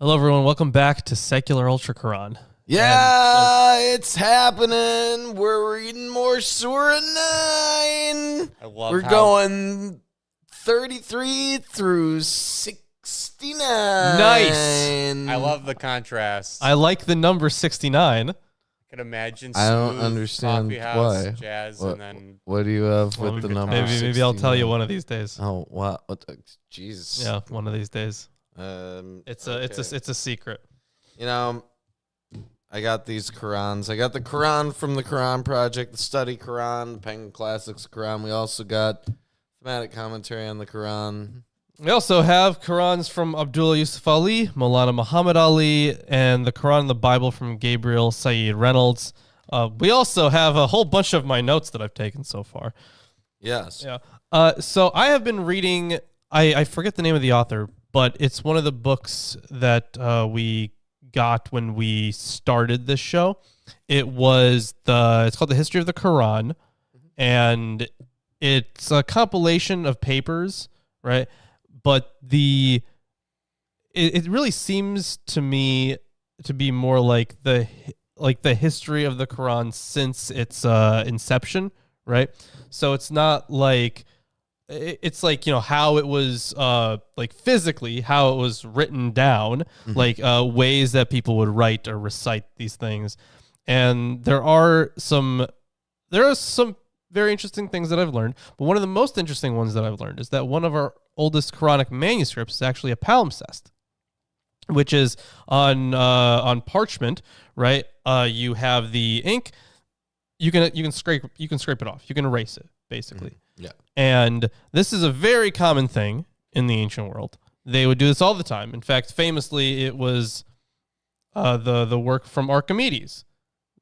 Hello, everyone. Welcome back to Secular Ultra Quran. It's happening. We're reading more Surah 9. We're going 33 through 69. Nice. I love the contrast. I like the number 69. I can imagine. I don't smooth understand coffee house, why. Jazz, What, and then what do you have with the number? Maybe I'll tell you one of these days. Oh wow! Jesus. Yeah, one of these days. It's It's a secret. You know, I got these Qurans. I got the Quran from the Quran Project, the Study Quran, Penguin Classics Quran. We also got thematic commentary on the Quran. We also have Qurans from Abdullah Yusuf Ali, Maulana Muhammad Ali, and the Quran and the Bible from Gabriel Saeed Reynolds. We also have a whole bunch of my notes that I've taken so far. Yes. Yeah. So I have been reading, I forget the name of the author, but it's one of the books that we got when we started this show. It's called The History of the Quran, and it's a compilation of papers, right? But it really seems to me to be more like the history of the Quran since its inception, right? So it's not like it's like, how it was like physically how it was written down, like ways that people would write or recite these things. And there are some very interesting things that I've learned, but one of the most interesting ones that I've learned is that one of our oldest Quranic manuscripts is actually a palimpsest, which is on parchment, right? You have the ink, you can scrape it off, you can erase it basically. Yeah. And this is a very common thing in the ancient world. They would do this all the time. In fact, famously, it was the work from Archimedes,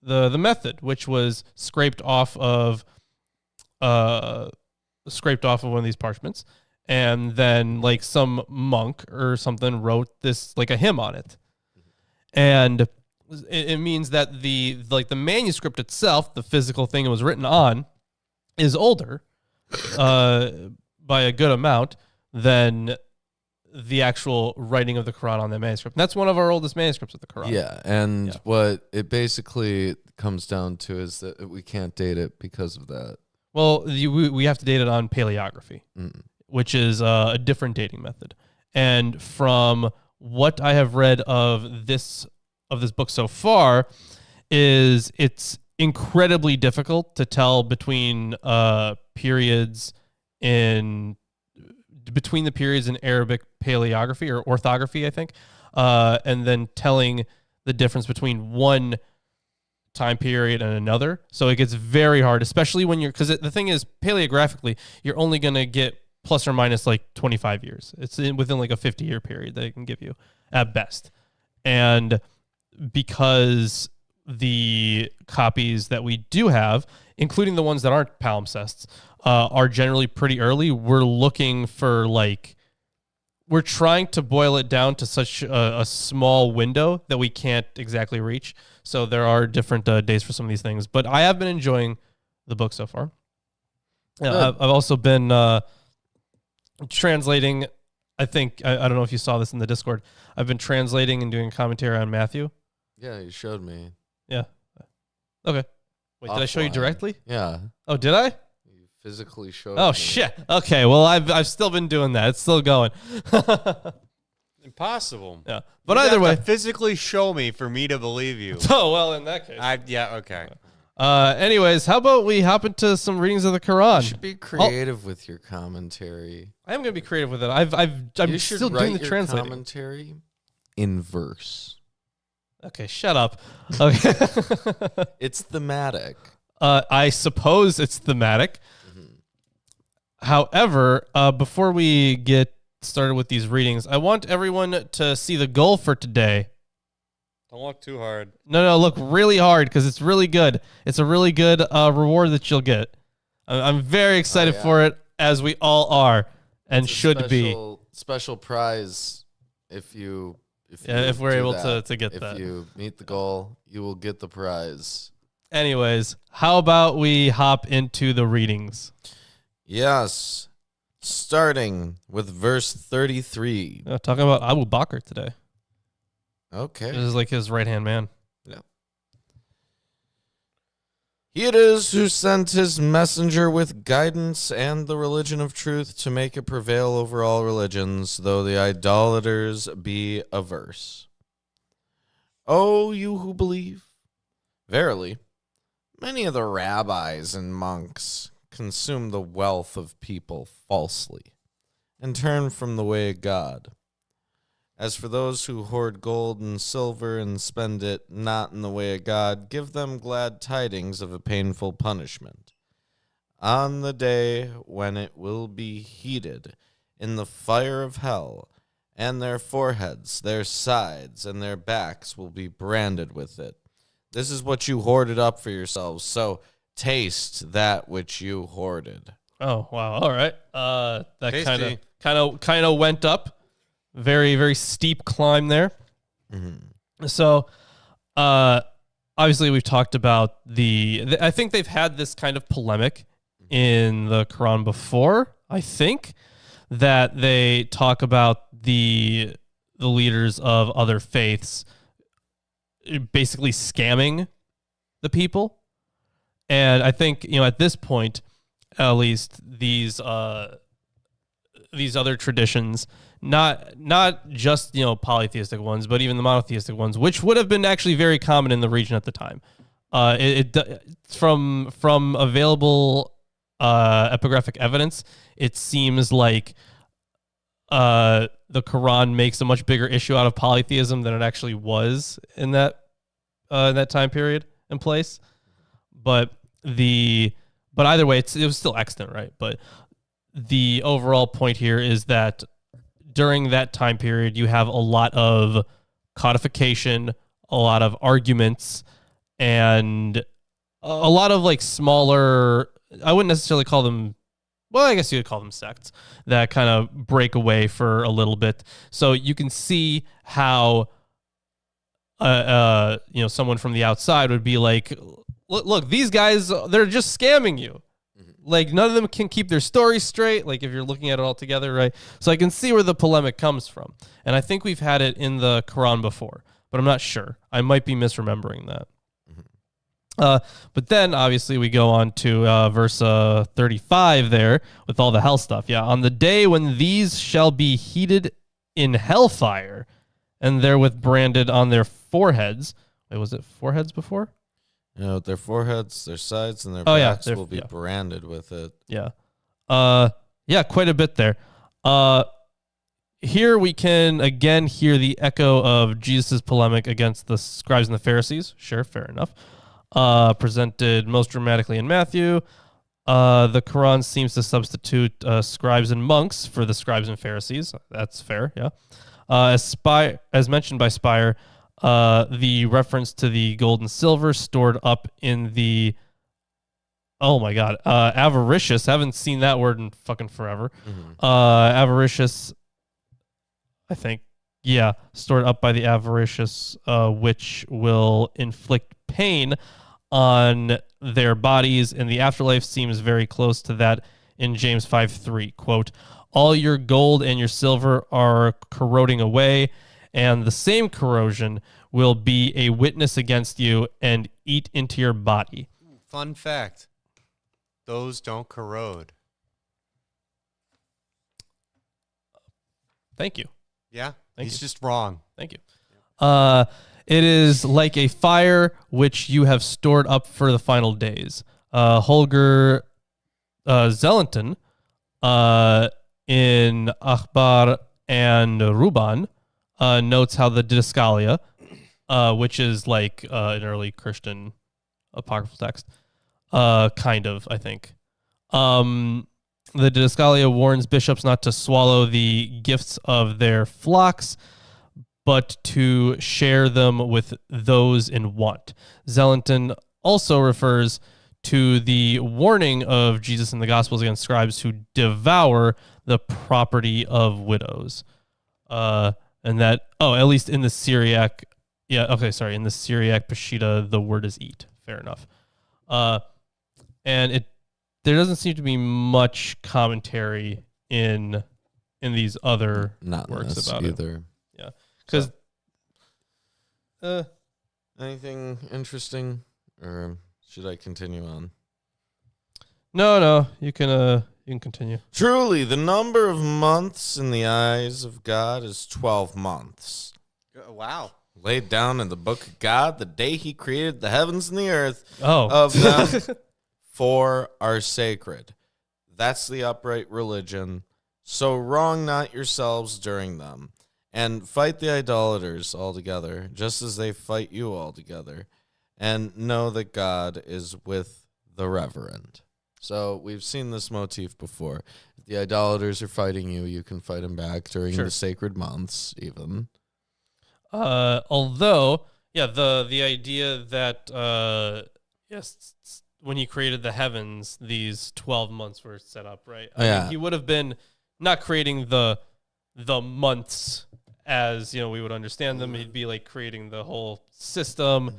the method, which was scraped off of one of these parchments, and then like some monk or something wrote this like a hymn on it, and it means that the manuscript itself, the physical thing it was written on, is older by a good amount than the actual writing of the Quran on that manuscript. And that's one of our oldest manuscripts of the Quran. Yeah, and what it basically comes down to is that we can't date it because of that. Well, we have to date it on paleography, which is a different dating method. And from what I have read of this book so far, is it's incredibly difficult to tell between periods in Arabic paleography or orthography, I think, and then telling the difference between one time period and another. So it gets very hard, especially when because the thing is, paleographically, you're only going to get plus or minus like 25 years. It's within like a 50-year period that it can give you at best. And because the copies that we do have, including the ones that aren't palimpsests, are generally pretty early, we're trying to boil it down to such a small window that we can't exactly reach. So there are different days for some of these things, but I have been enjoying the book so far. I've also been translating. I think I don't know if you saw this in the Discord. I've been translating and doing commentary on Matthew. Yeah, you showed me. Yeah. Okay. Wait, did I show you directly? Yeah. Oh, did I? You physically showed Oh me. shit. Okay. Well, I've still been doing that. It's still going. impossible. Yeah. But You'd either have way. to physically show me for me to believe you. Oh well, in that case. Okay. Anyways, how about we hop into some readings of the Quran? You should be creative with your commentary. I am going to be creative with it. I'm still doing the translating. Commentary in verse. Okay, shut up. Okay. It's thematic. I suppose it's thematic. However, before we get started with these readings, I want everyone to see the goal for today. Don't look too hard. No, look really hard because it's really good. It's a really good reward that you'll get. I'm very excited for it, as we all are and should be. Special prize if we're able to get that. If you meet the goal, you will get the prize. Anyways, how about we hop into the readings? Yes. Starting with verse 33. Talking about Abu Bakr today. Okay. This is like his right-hand man. He it is who sent his messenger with guidance and the religion of truth to make it prevail over all religions, though the idolaters be averse. O you who believe, verily, many of the rabbis and monks consume the wealth of people falsely and turn from the way of God. As for those who hoard gold and silver and spend it not in the way of God, give them glad tidings of a painful punishment. On the day when it will be heated in the fire of hell, and their foreheads, their sides, and their backs will be branded with it. This is what you hoarded up for yourselves, so taste that which you hoarded. Oh wow! All right, that Tasty. kind of went up. Very, very steep climb there. Mm-hmm. So, obviously, we've talked about I think they've had this kind of polemic in the Quran before. I think that they talk about the leaders of other faiths basically scamming the people, and I think at this point, at least these other traditions. Not just polytheistic ones, but even the monotheistic ones, which would have been actually very common in the region at the time. From available epigraphic evidence, it seems like the Quran makes a much bigger issue out of polytheism than it actually was in that time period and place. But either way, it was still extant, right? But the overall point here is that during that time period, you have a lot of codification, a lot of arguments, and a lot of like smaller, I wouldn't necessarily call them, well, I guess you could call them sects that kind of break away for a little bit. So you can see how, someone from the outside would be like, look, these guys, they're just scamming you. Like, none of them can keep their story straight, like, if you're looking at it all together, right? So I can see where the polemic comes from. And I think we've had it in the Quran before, but I'm not sure. I might be misremembering that. But then, obviously, we go on to verse 35 there with all the hell stuff. Yeah, on the day when these shall be heated in hellfire and therewith branded on their foreheads. Wait, was it foreheads before? Their foreheads, their sides, and their backs will be branded with it. Yeah. Quite a bit there. Here we can again hear the echo of Jesus' polemic against the scribes and the Pharisees. Sure, fair enough. Presented most dramatically in Matthew. The Quran seems to substitute scribes and monks for the scribes and Pharisees. That's fair, yeah. As mentioned by Spire, the reference to the gold and silver stored up in the, oh my God, avaricious. Haven't seen that word in fucking forever. Avaricious, I think, yeah, stored up by the avaricious, which will inflict pain on their bodies in the afterlife, seems very close to that in James 5:3. Quote, all your gold and your silver are corroding away, and the same corrosion will be a witness against you and eat into your body. Fun fact. Those don't corrode. Thank you. Yeah? Thank He's you. just wrong. Thank you. It is like a fire which you have stored up for the final days. Holger Zellenton in Akhbar and Ruban notes how the Didascalia, which is like an early Christian apocryphal text, kind of, I think. The Didascalia warns bishops not to swallow the gifts of their flocks, but to share them with those in want. Zellenton also refers to the warning of Jesus in the Gospels against scribes who devour the property of widows. And that, at least in the Syriac, in the Syriac Peshitta, the word is eat. Fair enough. And there doesn't seem to be much commentary in these other Not works this about either. it. Yeah. Because Anything interesting, or should I continue on? No, you can continue. Truly, the number of months in the eyes of God is 12 months. Wow. Laid down in the book of God the day he created the heavens and the earth. Oh. Of them 4 are sacred. That's the upright religion. So wrong not yourselves during them. And fight the idolaters altogether, just as they fight you altogether. And know that God is with the reverend. So we've seen this motif before. If the idolaters are fighting you, you can fight them back during the sacred months, even. Although, yeah, the idea that when he created the heavens, these 12 months were set up, right? I mean, he would have been not creating the months as we would understand them. He'd be like creating the whole system.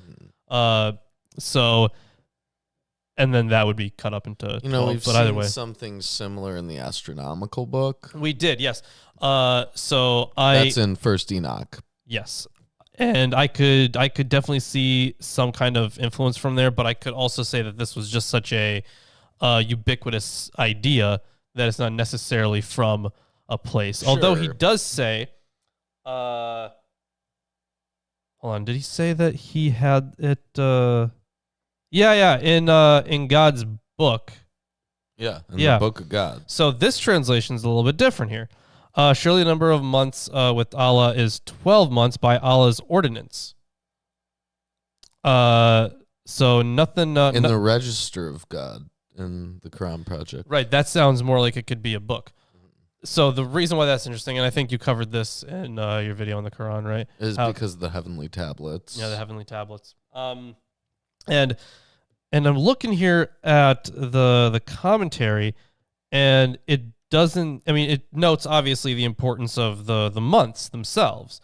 So, and then that would be cut up into 12, we've but either seen way, something similar in the astronomical book. we did, yes. That's in First Enoch. Yes. And I could definitely see some kind of influence from there, but I could also say that this was just such a ubiquitous idea that it's not necessarily from a place. Sure. Although he does say, hold on, did he say that he had it? In God's book. Yeah, the book of God. So this translation is a little bit different here. Surely the number of months with Allah is 12 months by Allah's ordinance. So nothing... in the register of God in the Quran Project. Right, that sounds more like it could be a book. So the reason why that's interesting, and I think you covered this in your video on the Quran, right? Is because of the heavenly tablets. Yeah, the heavenly tablets. And I'm looking here at the commentary, and it doesn't, it notes obviously the importance of the months themselves,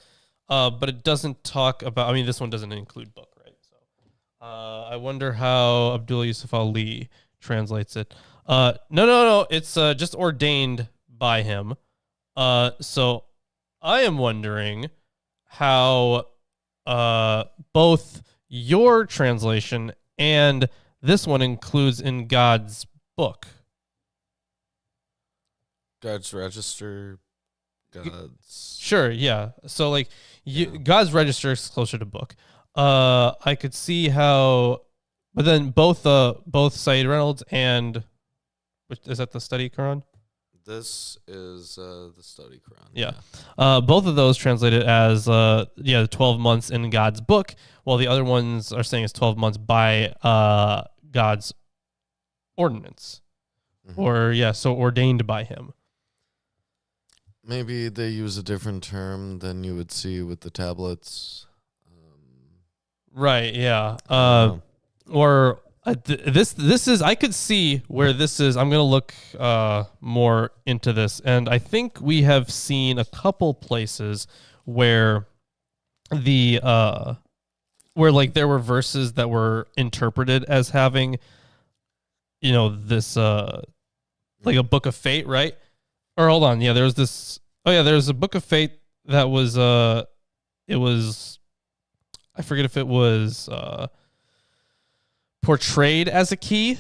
but it doesn't talk about, this one doesn't include book, right? So I wonder how Abdullah Yusuf Ali translates it. No, it's just ordained by him. So I am wondering how both your translation and this one includes in God's book. God's register, God's... Sure, yeah. So, God's register is closer to book. I could see how... But then both Said Reynolds and... Which, is that the study Quran? This is the study Quran. Yeah. Both of those translated as, 12 months in God's book, while the other ones are saying it's 12 months by God's ordinance. Mm-hmm. Or, so ordained by him. Maybe they use a different term than you would see with the tablets. Right, yeah. Or this is, I could see where this is. I'm going to look more into this. And I think we have seen a couple places where there were verses that were interpreted as having, this, like a book of fate, right? Or hold on, there was this. Oh yeah, there's a book of fate that was. It was. I forget if it was portrayed as a key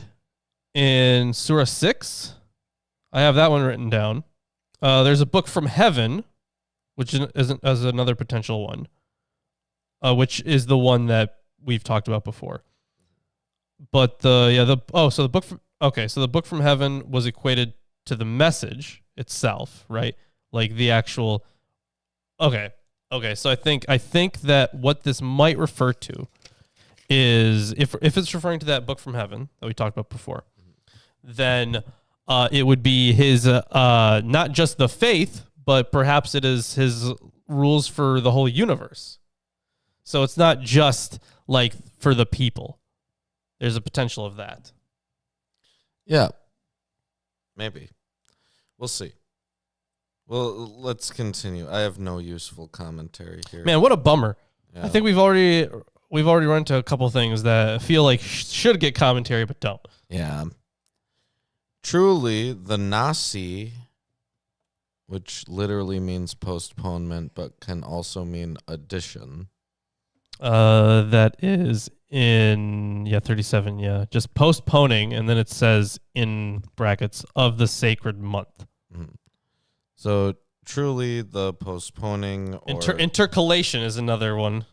in Surah 6. I have that one written down. There's a book from heaven, which isn't as another potential one, which is the one that we've talked about before. But the book from heaven was equated to the message itself, right? Like the actual. Okay. So I think that what this might refer to is if it's referring to that book from heaven that we talked about before, then it would be his not just the faith, but perhaps it is his rules for the whole universe. So it's not just like for the people. There's a potential of that. Yeah. Maybe. We'll see. Well, let's continue. I have no useful commentary here. Man, what a bummer. Yeah. I think we've already run into a couple things that feel like should get commentary but don't. Yeah. Truly, the nasi, which literally means postponement but can also mean addition. That is in 37, just postponing, and then it says in brackets of the sacred month. Mhm. So truly the postponing or Intercalation is another one.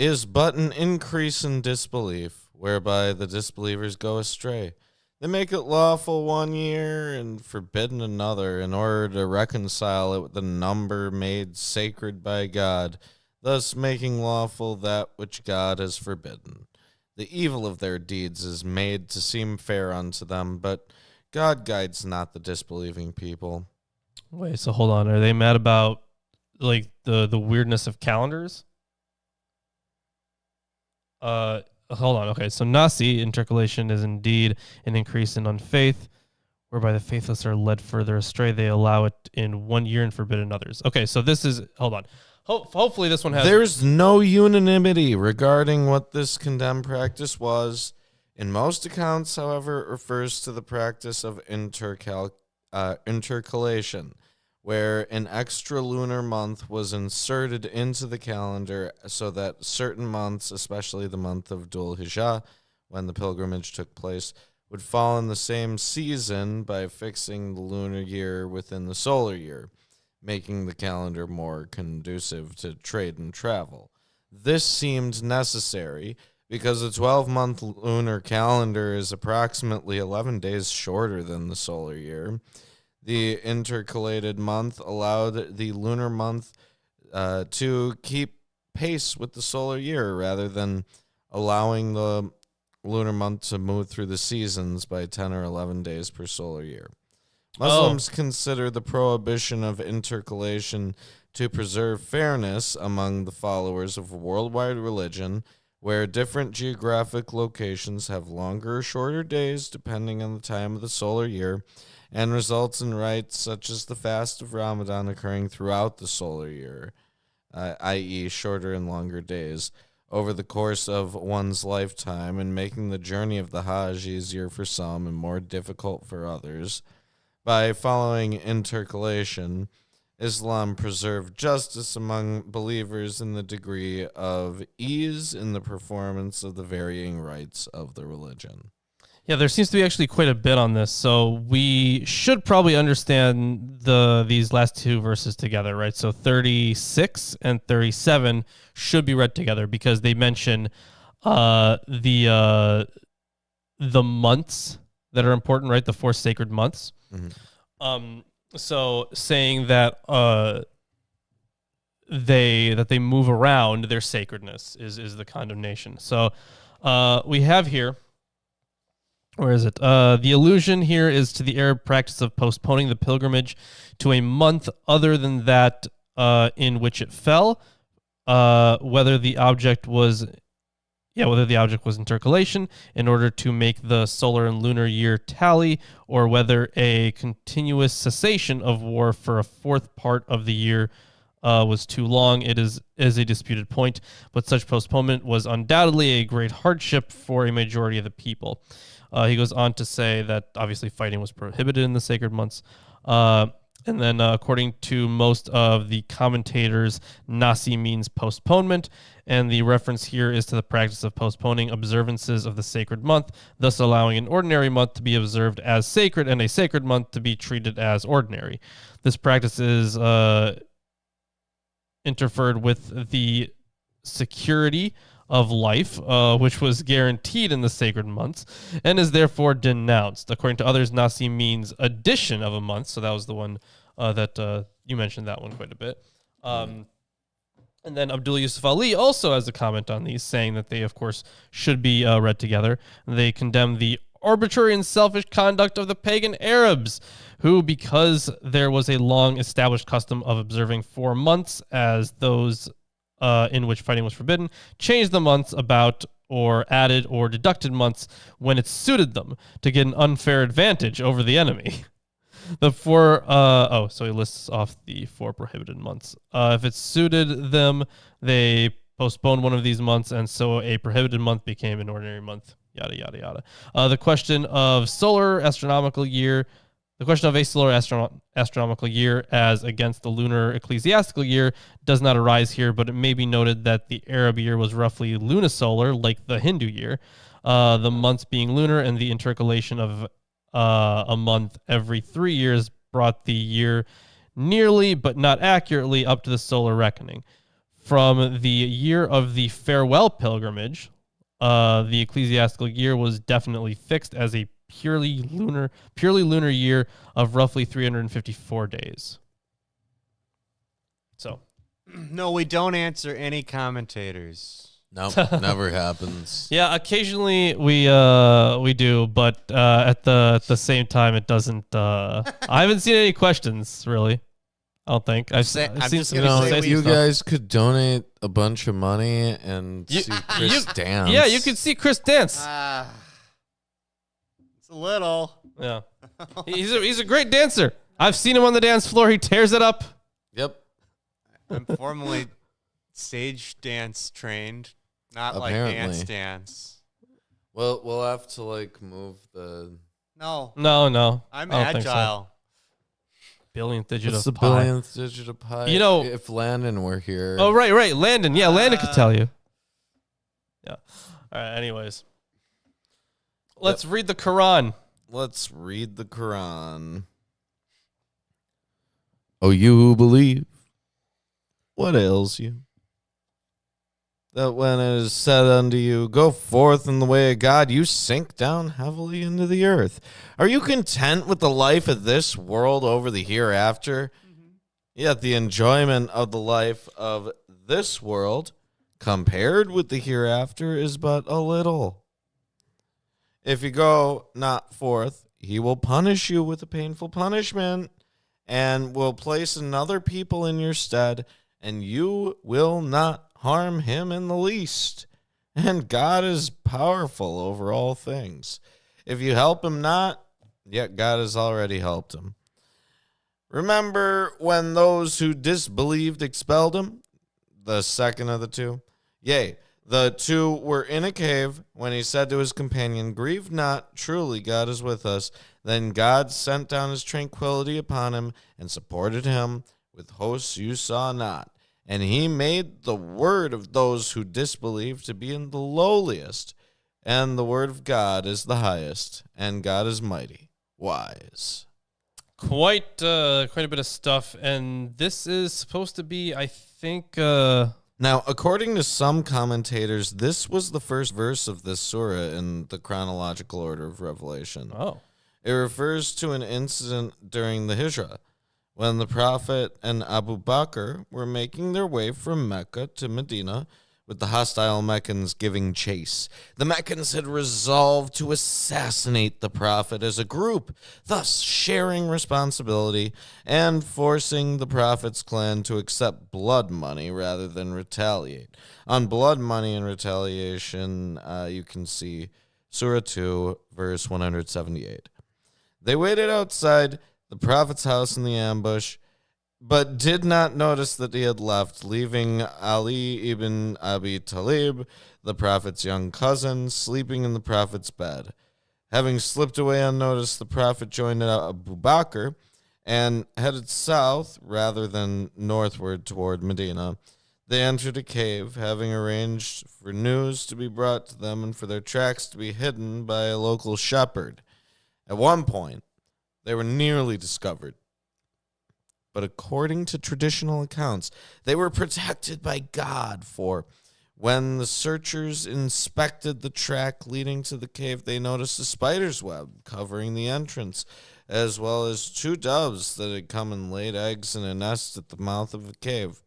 is but an increase in disbelief, whereby the disbelievers go astray. They make it lawful 1 year and forbidden another, in order to reconcile it with the number made sacred by God, thus making lawful that which God has forbidden. The evil of their deeds is made to seem fair unto them, but God guides not the disbelieving people. Wait, so hold on. Are they mad about like the weirdness of calendars? Hold on. Okay, so Nasi, intercalation, is indeed an increase in unfaith, whereby the faithless are led further astray. They allow it in 1 year and forbid in others. Okay, so this is, hold on. Hopefully this one has. There's no unanimity regarding what this condemned practice was. In most accounts, however, it refers to the practice of intercalation, where an extra lunar month was inserted into the calendar so that certain months, especially the month of Dhul Hijjah, when the pilgrimage took place, would fall in the same season by fixing the lunar year within the solar year, making the calendar more conducive to trade and travel. This seemed necessary because the 12-month lunar calendar is approximately 11 days shorter than the solar year. The intercalated month allowed the lunar month to keep pace with the solar year rather than allowing the lunar month to move through the seasons by 10 or 11 days per solar year. Muslims consider the prohibition of intercalation to preserve fairness among the followers of a worldwide religion, where different geographic locations have longer or shorter days depending on the time of the solar year, and results in rites such as the fast of Ramadan occurring throughout the solar year, i.e. shorter and longer days, over the course of one's lifetime, and making the journey of the Hajj easier for some and more difficult for others. By following intercalation, Islam preserved justice among believers in the degree of ease in the performance of the varying rites of the religion. Yeah, there seems to be actually quite a bit on this, so we should probably understand these last two verses together, right? So 36 and 37 should be read together because they mention the months that are important, right? The 4 sacred months. Mm-hmm. So saying that they move around their sacredness is the condemnation. So we have here. Where is it? The allusion here is to the Arab practice of postponing the pilgrimage to a month other than that in which it fell, whether the object was intercalation in order to make the solar and lunar year tally, or whether a continuous cessation of war for a fourth part of the year was too long. It is a disputed point, but such postponement was undoubtedly a great hardship for a majority of the people. He goes on to say that obviously fighting was prohibited in the sacred months. And then according to most of the commentators, Nasi means postponement. And the reference here is to the practice of postponing observances of the sacred month, thus allowing an ordinary month to be observed as sacred and a sacred month to be treated as ordinary. This practice is interfered with the security of life, which was guaranteed in the sacred months, and is therefore denounced. According to others, Nasi means addition of a month, so that was the one that you mentioned that one quite a bit. And then Abdul Yusuf Ali also has a comment on these, saying that they, of course, should be read together. They condemn the arbitrary and selfish conduct of the pagan Arabs, who, because there was a long established custom of observing 4 months as those in which fighting was forbidden, changed the months about or added or deducted months when it suited them to get an unfair advantage over the enemy. So he lists off the 4 prohibited months. If it suited them, they postponed one of these months, and so a prohibited month became an ordinary month, yada, yada, yada. The question of solar astronomical year The question of a solar astronomical year as against the lunar ecclesiastical year does not arise here, but it may be noted that the Arab year was roughly lunisolar, like the Hindu year, the months being lunar, and the intercalation of a month every 3 years brought the year nearly, but not accurately, up to the solar reckoning. From the year of the farewell pilgrimage, the ecclesiastical year was definitely fixed as a purely lunar year of roughly 354 days. So, No, we don't answer any commentators. Nope, never happens. yeah, occasionally we do, but at the same time, it doesn't. I haven't seen any questions really. I don't think I've seen just some You people know, say you stuff. guys could donate a bunch of money and see Chris dance. Yeah, you could see Chris dance. It's a little. Yeah, he's a great dancer. I've seen him on the dance floor. He tears it up. Yep. I'm formally stage dance trained, not Apparently. like dance. Well, we'll have to like move the. No, No, I'm I don't think so. agile. Billionth digit It's of the pi. billionth digit of pi. You know- if Landon were here. Oh, right. Landon. Yeah, Landon could tell you. Yeah. All right. Anyways, let's read the Quran. Let's read the Quran. Oh, you who believe, what ails you? That when it is said unto you, go forth in the way of God, you sink down heavily into the earth. Are you content with the life of this world over the hereafter? Yet the enjoyment of the life of this world, compared with the hereafter, is but a little. If you go not forth, he will punish you with a painful punishment, and will place another people in your stead, and you will not harm him in the least. And God is powerful over all things. If you help him not, yet God has already helped him. Remember when those who disbelieved expelled him? The second of the two. Yea, the two were in a cave when he said to his companion, grieve not, truly God is with us. Then God sent down his tranquility upon him and supported him with hosts you saw not. And he made the word of those who disbelieve to be in the lowliest, and the word of God is the highest, and God is mighty, wise. Quite a bit of stuff, and this is supposed to be, I think. Now, according to some commentators, this was the first verse of this surah in the chronological order of Revelation. Oh, It refers to an incident during the Hijrah, when the Prophet and Abu Bakr were making their way from Mecca to Medina, with the hostile Meccans giving chase. The Meccans had resolved to assassinate the Prophet as a group, thus sharing responsibility and forcing the Prophet's clan to accept blood money rather than retaliate. On blood money and retaliation, you can see Surah 2, verse 178. They waited outside the Prophet's house in the ambush, but did not notice that he had left, leaving Ali ibn Abi Talib, the Prophet's young cousin, sleeping in the Prophet's bed. Having slipped away unnoticed, the Prophet joined Abu Bakr and headed south rather than northward toward Medina. They entered a cave, having arranged for news to be brought to them and for their tracks to be hidden by a local shepherd. At one point, they were nearly discovered. But according to traditional accounts, they were protected by God, for when the searchers inspected the track leading to the cave, they noticed a spider's web covering the entrance, as well as 2 doves that had come and laid eggs in a nest at the mouth of the cave.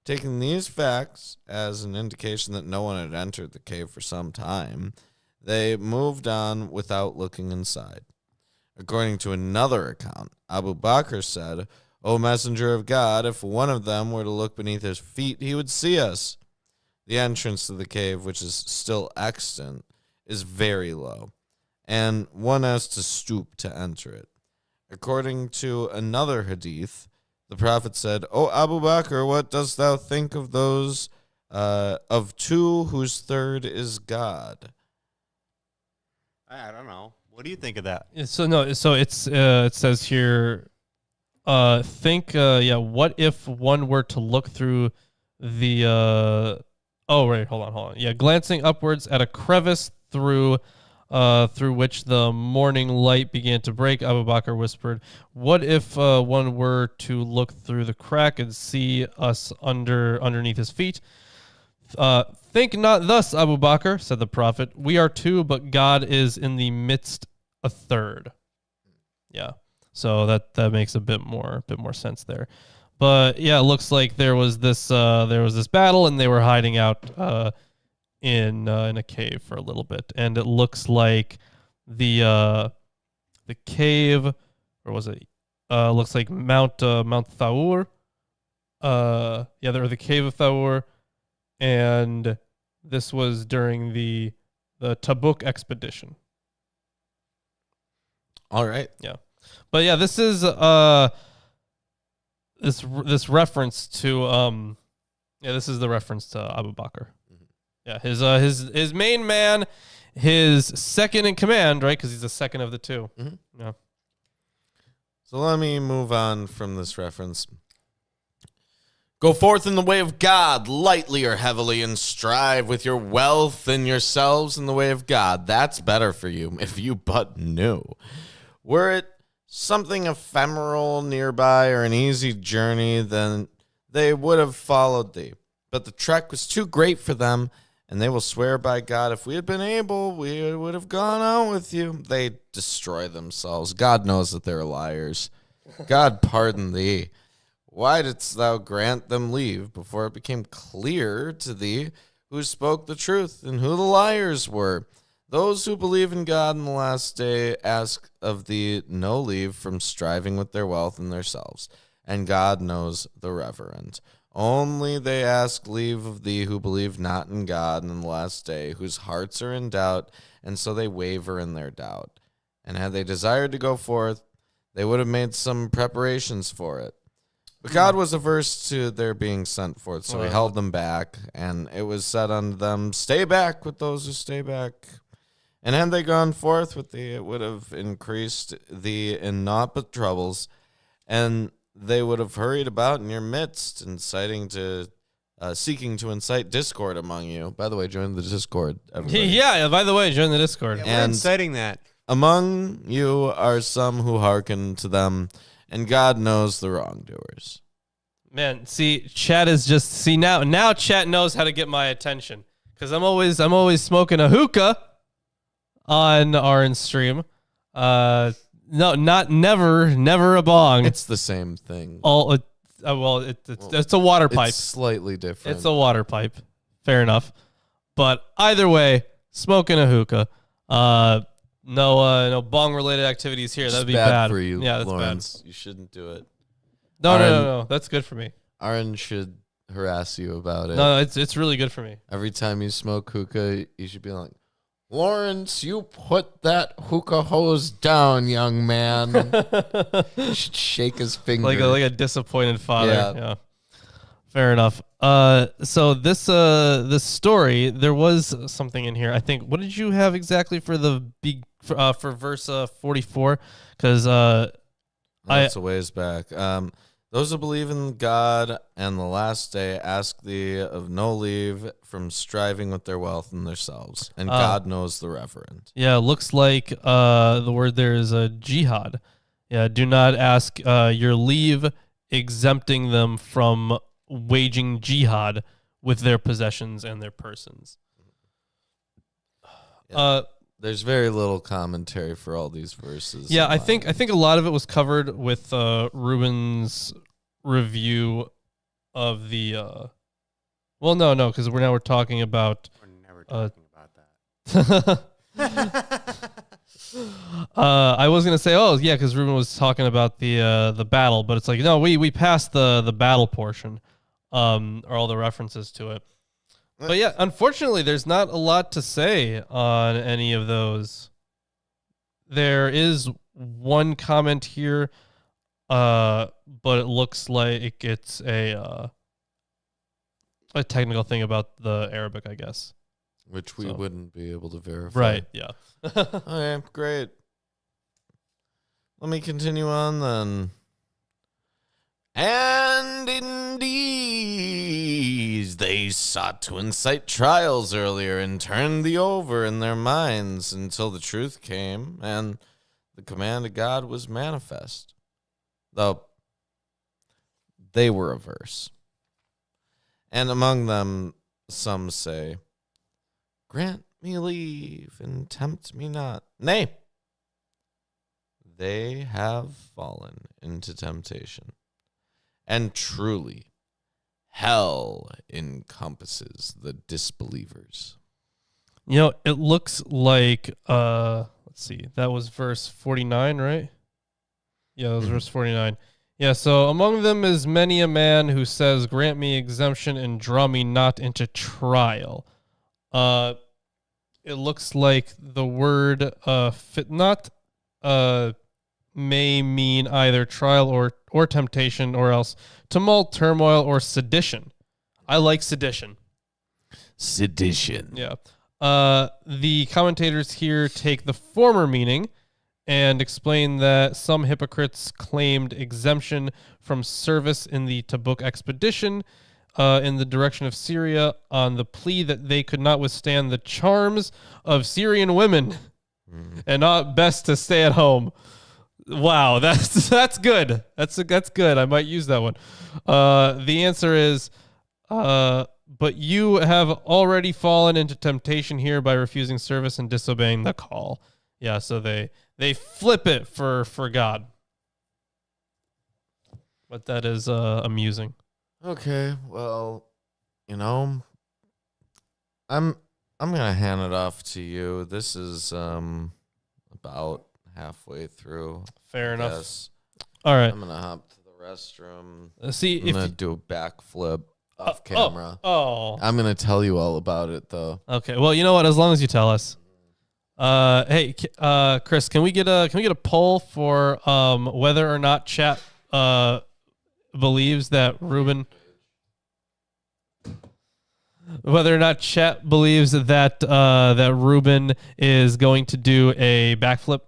Taking these facts as an indication that no one had entered the cave for some time, they moved on without looking inside. According to another account, Abu Bakr said, O messenger of God, if one of them were to look beneath his feet, he would see us. The entrance to the cave, which is still extant, is very low, and one has to stoop to enter it. According to another hadith, the Prophet said, O Abu Bakr, what dost thou think of those of 2 whose third is God? I don't know. What do you think of that? So no, so it's it says here, what if one were to look through the hold on. Yeah, glancing upwards at a crevice through which the morning light began to break, Abu Bakr whispered, "What if one were to look through the crack and see us underneath his feet?" Think not thus, Abu Bakr, said the Prophet. We are two, but God is in the midst a third. Yeah. So that makes a bit more sense there. But yeah, it looks like there was this battle and they were hiding out in a cave for a little bit. And it looks like the cave, or was it looks like Mount Thawr. There was the cave of Thawr, and this was during the Tabuk expedition. All right. Yeah. But yeah, this is this reference to this is the reference to Abu Bakr. Yeah, his main man, his second in command, right? Because he's the second of the two. Mm-hmm. Yeah. So let me move on from this reference. Go forth in the way of God, lightly or heavily, and strive with your wealth and yourselves in the way of God. That's better for you, if you but knew. Were it something ephemeral nearby or an easy journey, then they would have followed thee. But the trek was too great for them, and they will swear by God, if we had been able, we would have gone out with you. They destroy themselves. God knows that they're liars. God pardon thee. Why didst thou grant them leave before it became clear to thee who spoke the truth and who the liars were? Those who believe in God in the last day ask of thee no leave from striving with their wealth and themselves, and God knows the reverend. Only they ask leave of thee who believe not in God in the last day, whose hearts are in doubt, and so they waver in their doubt. And had they desired to go forth, they would have made some preparations for it. But God was averse to their being sent forth, so he held them back, and it was said unto them, stay back with those who stay back. And had they gone forth with thee, it would have increased thee in naught but troubles, and they would have hurried about in your midst, seeking to incite discord among you. By the way, join the Discord, everybody. Yeah, by the way, join the Discord. Yeah, we're inciting that. Among you are some who hearken to them, and God knows the wrongdoers. Man, see, chat is just now chat knows how to get my attention, because I'm always smoking a hookah on our stream. No, never a bong. It's the same thing. It's a water pipe. It's slightly different. It's a water pipe. Fair enough. But either way, smoking a hookah. No bong related activities here. That'd be bad for you. Yeah, that's Lawrence. bad. You shouldn't do it. No. That's good for me. Aaron should harass you about it. No, it's really good for me. Every time you smoke hookah, you should be like, Lawrence, you put that hookah hose down, young man. You should shake his finger. Like a disappointed father. Yeah. Fair enough. So this story, there was something in here. I think. What did you have exactly for for verse 44? Because that's a ways back. Those who believe in God and the last day ask thee of no leave from striving with their wealth and themselves, and God knows the reverend. Yeah, it looks like the word there is a jihad. Yeah, do not ask your leave, exempting them from waging jihad with their possessions and their persons. Yeah. There's very little commentary for all these verses. Yeah, I think a lot of it was covered with Ruben's review of the. No, because we're talking about. We're never talking about that. I was gonna say, because Ruben was talking about the battle, but it's like no, we passed the battle portion, or all the references to it. But yeah, unfortunately, there's not a lot to say on any of those. There is one comment here, but it looks like it's a technical thing about the Arabic, I guess. Which we wouldn't be able to verify. Right, yeah. Okay, great. Let me continue on then. And indeed, they sought to incite trials earlier and turned the over in their minds until the truth came and the command of God was manifest. Though they were averse. And among them some say, grant me leave and tempt me not. Nay, they have fallen into temptation. And truly, hell encompasses the disbelievers. You know, it looks like, let's see, that was verse 49, right? Yeah, that was verse 49. Yeah, so among them is many a man who says, grant me exemption and draw me not into trial. It looks like the word fit not may mean either trial or temptation, or else tumult, turmoil, or sedition. I like sedition. Sedition. Yeah. The commentators here take the former meaning and explain that some hypocrites claimed exemption from service in the Tabuk expedition in the direction of Syria on the plea that they could not withstand the charms of Syrian women and not best to stay at home. Wow, that's good. That's good. I might use that one. The answer is, but you have already fallen into temptation here by refusing service and disobeying the call. Yeah, so they flip it for God. But that is amusing. Okay, well, I'm gonna hand it off to you. This is about halfway through. Fair enough. Yes. All right. I'm gonna hop to the restroom. See I'm if gonna do a backflip off camera. Oh. I'm gonna tell you all about it though. Okay. Well, you know what? As long as you tell us. Hey, Chris, can we get a poll for whether or not chat believes that Ruben that Ruben is going to do a backflip?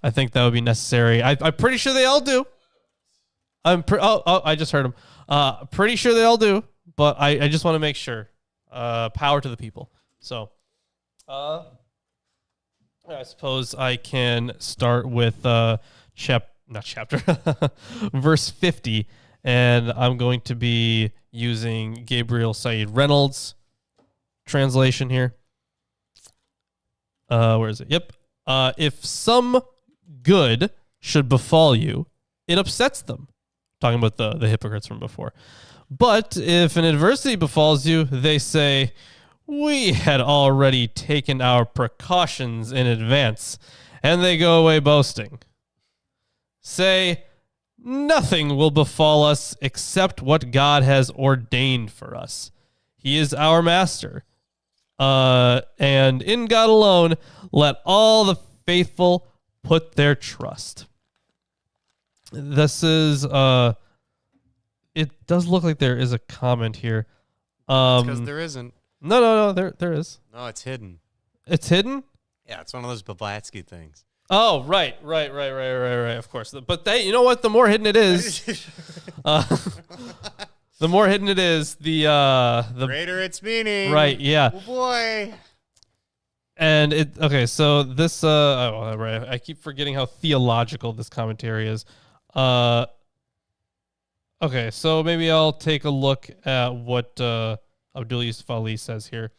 I think that would be necessary. I'm pretty sure they all do. I just heard him. Pretty sure they all do, but I just want to make sure. Power to the people. So, I suppose I can start with verse 50, and I'm going to be using Gabriel Said Reynolds translation here. Where is it? Yep. If some good should befall you, it upsets them. Talking about the hypocrites from before. But if an adversity befalls you, they say, we had already taken our precautions in advance, and they go away boasting. Say, nothing will befall us except what God has ordained for us. He is our master. And in God alone, let all the faithful put their trust. This is, it does look like there is a comment here. Because there isn't. No, there is. No, it's hidden. It's hidden? Yeah, it's one of those Blavatsky things. Oh, right. Of course. But you know what? The more hidden it is, the more hidden it is, the greater its meaning. Right, yeah. Oh boy. And okay, so this right, I keep forgetting how theological this commentary is. Okay, so maybe I'll take a look at what Abdul Yusuf Ali says here.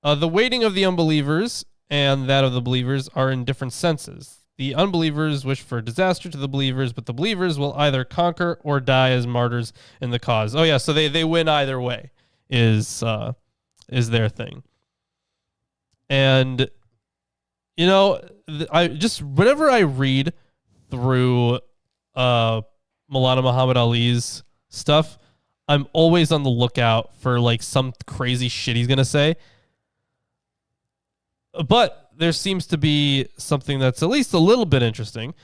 The waiting of the unbelievers and that of the believers are in different senses. The unbelievers wish for disaster to the believers, but the believers will either conquer or die as martyrs in the cause. Oh yeah, so they win either way is their thing. And I just whenever I read through Maulana Muhammad Ali's stuff, I'm always on the lookout for like some crazy shit he's gonna say. But there seems to be something that's at least a little bit interesting.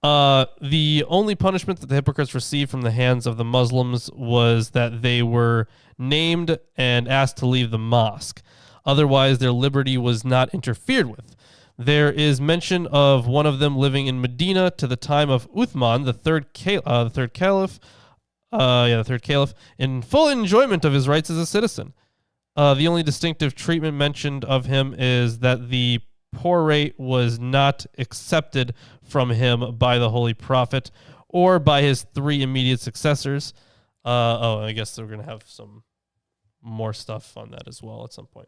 The only punishment that the hypocrites received from the hands of the Muslims was that they were named and asked to leave the mosque. Otherwise, their liberty was not interfered with. There is mention of one of them living in Medina to the time of Uthman, the third caliph, the third caliph, in full enjoyment of his rights as a citizen. The only distinctive treatment mentioned of him is that the poor rate was not accepted from him by the Holy Prophet or by his three immediate successors. I guess we're going to have some more stuff on that as well at some point.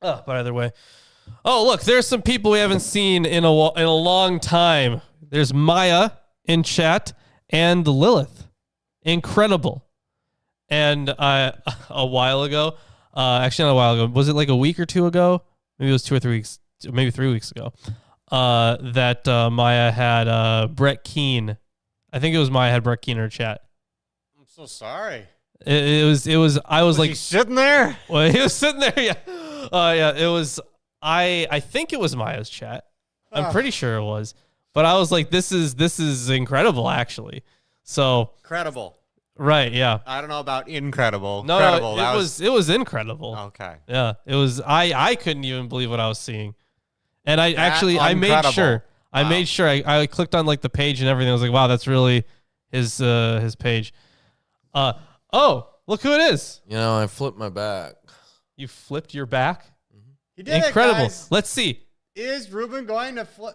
But either way. Oh, look, there's some people we haven't seen in a long time. There's Maya in chat and Lilith. Incredible. And a while ago, actually not a while ago, was it like a week or two ago? Maybe it was 2 or 3 weeks, maybe 3 weeks ago, that Maya had Brett Keane. I think it was Maya had Brett Keane in her chat. I'm so sorry. It was I was like he sitting there? Well, he was sitting there, yeah. Yeah, it was I think it was Maya's chat. I'm pretty sure it was. But I was like, this is incredible, actually. So Incredible. right, yeah. I don't know about incredible. No, Credible. it was incredible. Okay. Yeah, it was. I couldn't even believe what I was seeing, and I made incredible. sure. I Wow. made sure. I clicked on like the page and everything. I was like, wow, that's really his page. Oh, look who it is. You know, I flipped my back. You flipped your back. He did Incredible. it, guys. Let's see. Is Ruben going to flip?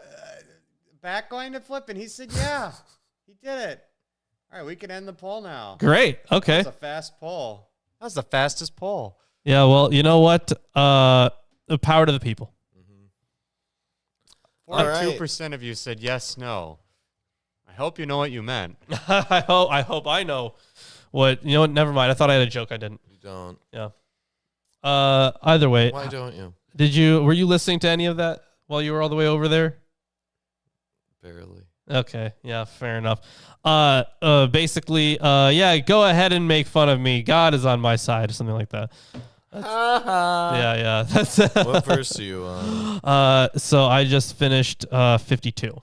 Back going to flip? And he said, yeah. He did it. All right, we can end the poll now. Great. Okay. That was a fast poll. That was the fastest poll. Yeah. Well, you know what? The power to the people. 42% of you said yes, no. I hope you know what you meant. I hope I know what. You know what? Never mind. I thought I had a joke. I didn't. You don't. Yeah. Either way. Why don't you? Were you listening to any of that while you were all the way over there? Barely. Okay, yeah, fair enough. Basically, yeah, go ahead and make fun of me. God is on my side, or something like that. Yeah. That's What verse are you on? So I just finished 52.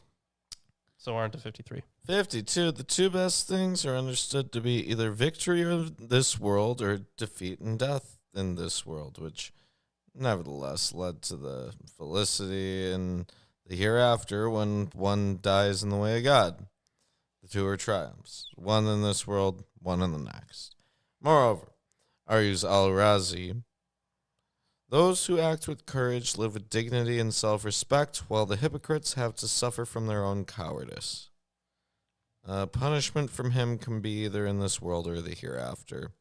So we're on to 53. 52. The two best things are understood to be either victory of this world or defeat and death in this world, which nevertheless led to the felicity in the hereafter when one dies in the way of God. The two are triumphs, one in this world, one in the next. Moreover, argues Al-Razi, those who act with courage live with dignity and self-respect, while the hypocrites have to suffer from their own cowardice. Punishment from him can be either in this world or the hereafter.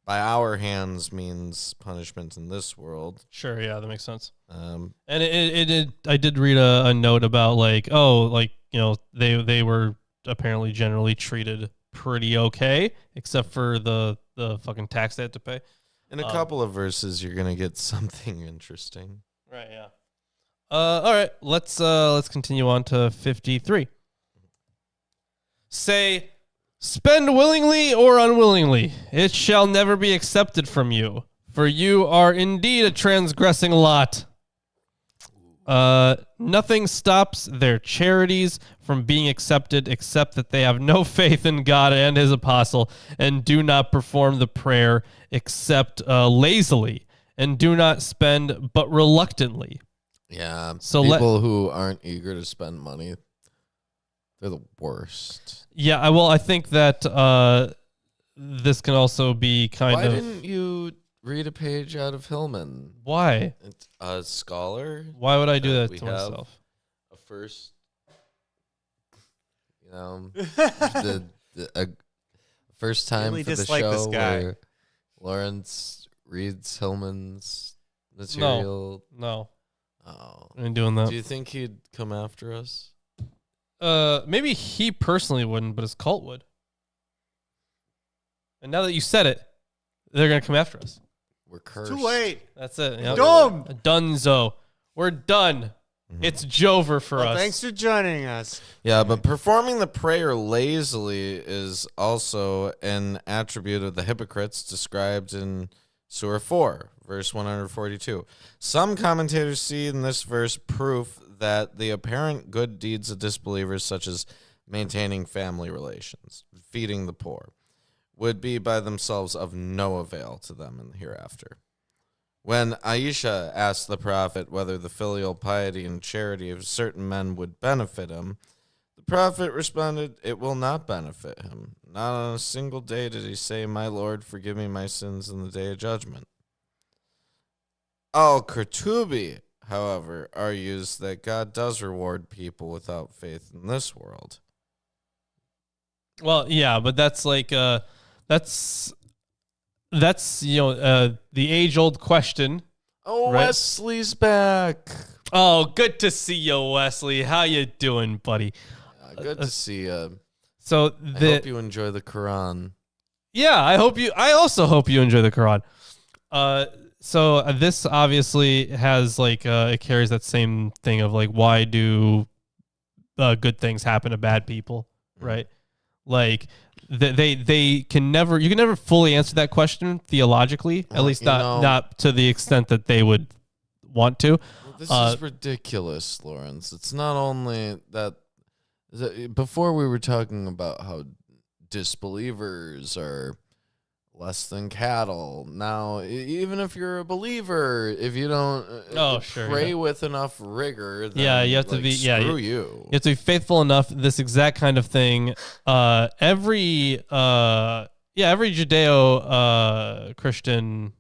By our hands means punishment in this world. Sure, yeah, that makes sense. Um, And I did read a note about like, oh, like, you know, they were apparently generally treated pretty okay, except for the fucking tax they had to pay. in a couple of verses, you're gonna get something interesting. Right, yeah. All right, let's continue on to 53. Say, spend willingly or unwillingly, it shall never be accepted from you, for you are indeed a transgressing lot. Nothing stops their charities from being accepted except that they have no faith in God and his apostle and do not perform the prayer except lazily and do not spend but reluctantly. Yeah, So people who aren't eager to spend money, they're the worst. Yeah, I think that this can also be kind Why of... didn't you read a page out of Hillman? Why? It's a scholar. Why would I do that We to have myself? a first, the first time Really for the dislike this show guy. where Lawrence reads Hillman's material. No, Oh. I ain't doing that. Do you think he'd come after us? Maybe he personally wouldn't, but his cult would. And now that you said it, they're gonna come after us. We're cursed. Too late. That's it. Yep. Dumb. Dunzo. We're done. It's Jover for Well, us. thanks for joining us. Yeah, but performing the prayer lazily is also an attribute of the hypocrites described in Surah 4, verse 142. Some commentators see in this verse proof that the apparent good deeds of disbelievers, such as maintaining family relations, feeding the poor, would be by themselves of no avail to them in the hereafter. When Aisha asked the Prophet whether the filial piety and charity of certain men would benefit him, the Prophet responded, "It will not benefit him. Not on a single day did he say, 'My Lord, forgive me my sins in the day of judgment.'" Al-Qurtubi, however, argues that God does reward people without faith in this world. Well, yeah, but that's like that's the age-old question. Oh, right? Wesley's back. Oh, good to see you, Wesley. How you doing, buddy? Good to see you. So I hope you enjoy the Quran. Yeah, I also hope you enjoy the Quran. So this obviously has like it carries that same thing of like, why do good things happen to bad people, right? Like they can never, you can never fully answer that question theologically, at least not to the extent that they would want to. This is ridiculous, Lawrence. It's not only that before we were talking about how disbelievers are less than cattle. Now, even if you're a believer, if you don't pray with enough rigor, then, you have to be screw you. You have to be faithful enough. This exact kind of thing. Every Judeo Christian,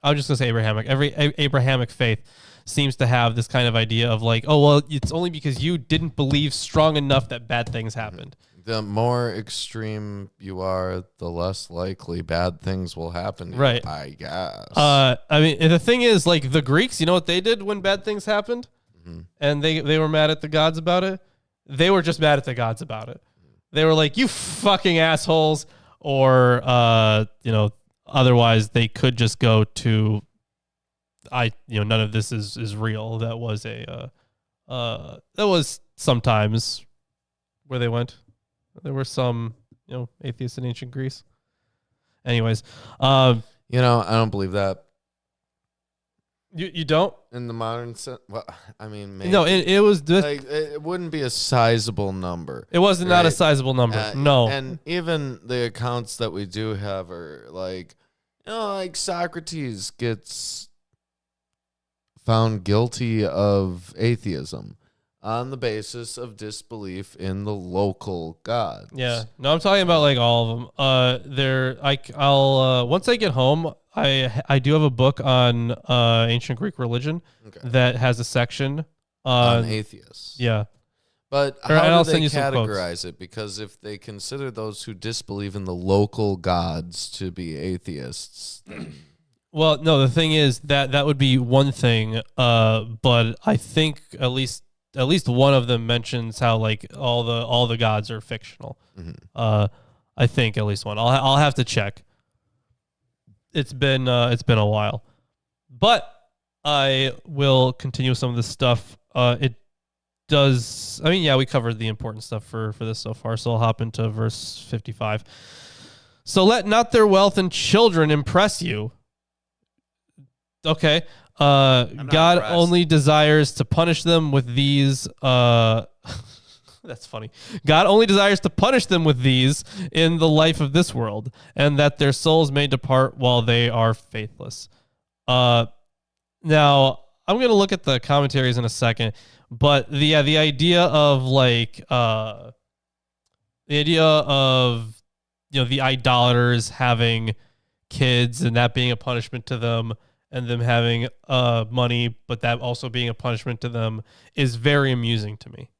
I was just gonna say Abrahamic. Every Abrahamic faith seems to have this kind of idea of like, oh well, it's only because you didn't believe strong enough that bad things happened. The more extreme you are, the less likely bad things will happen to you, right? I guess. I mean, the thing is, like the Greeks, you know what they did when bad things happened, and they were mad at the gods about it. They were just mad at the gods about it. They were like, "You fucking assholes," or otherwise they could just go to, none of this is real. That was sometimes where they went. There were some, atheists in ancient Greece. Anyways, I don't believe that. You don't? In the modern sense? Well, I mean, maybe. No, it was like it wouldn't be a sizable number. It was not a sizable number. No. And even the accounts that we do have are like, like Socrates gets found guilty of atheism on the basis of disbelief in the local god. Yeah. No, I'm talking about like all of them. I'll once I get home, I do have a book on ancient Greek religion that has a section on atheists. Yeah. But how do they categorize it? Because if they consider those who disbelieve in the local gods to be atheists, well, no, the thing is that would be one thing. But I think at least one of them mentions how like all the gods are fictional. I think at least one. I'll have to check. It's been a while, but I will continue some of this stuff. It does. I mean, yeah, we covered the important stuff for this so far. So I'll hop into verse 55. So let not their wealth and children impress you. Okay. God impressed. only desires to punish them with these. That's funny. God only desires to punish them with these in the life of this world, and that their souls may depart while they are faithless. Now, I'm going to look at the commentaries in a second, but the idea of like the idolaters having kids and that being a punishment to them, and them having money, but that also being a punishment to them, is very amusing to me.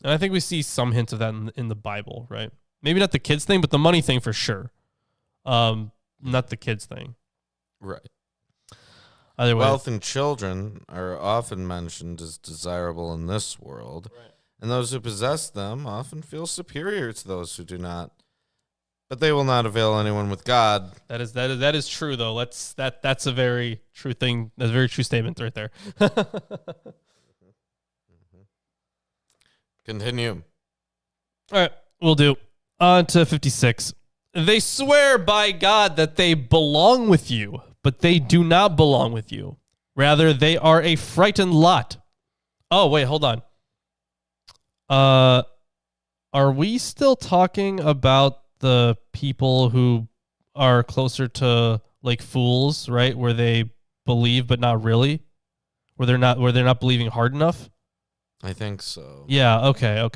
And I think we see some hints of that in the Bible, right? Maybe not the kids thing, but the money thing for sure. Not the kids thing. Right. Either way. Wealth and children are often mentioned as desirable in this world, and those who possess them often feel superior to those who do not. But they will not avail anyone with God. That is true though. That's a very true thing. That's a very true statement right there. Continue. All right, we'll do. On to 56. They swear by God that they belong with you, but they do not belong with you. Rather, they are a frightened lot. Oh, wait, hold on. Are we still talking about the people who are closer to like fools, right? Where they believe but not really, where they're not believing hard enough. I think so. Yeah. Okay.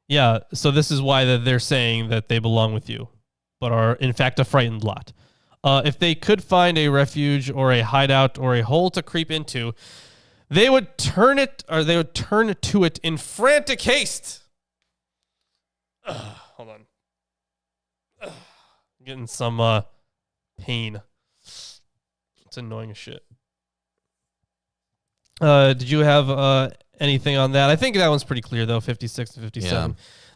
Yeah. So this is why that they're saying that they belong with you, but are in fact a frightened lot. If they could find a refuge or a hideout or a hole to creep into, they would turn to it in frantic haste. Hold on. I'm getting some pain. It's annoying as shit. Did you have anything on that? I think that one's pretty clear though. 56 to 57. Yeah.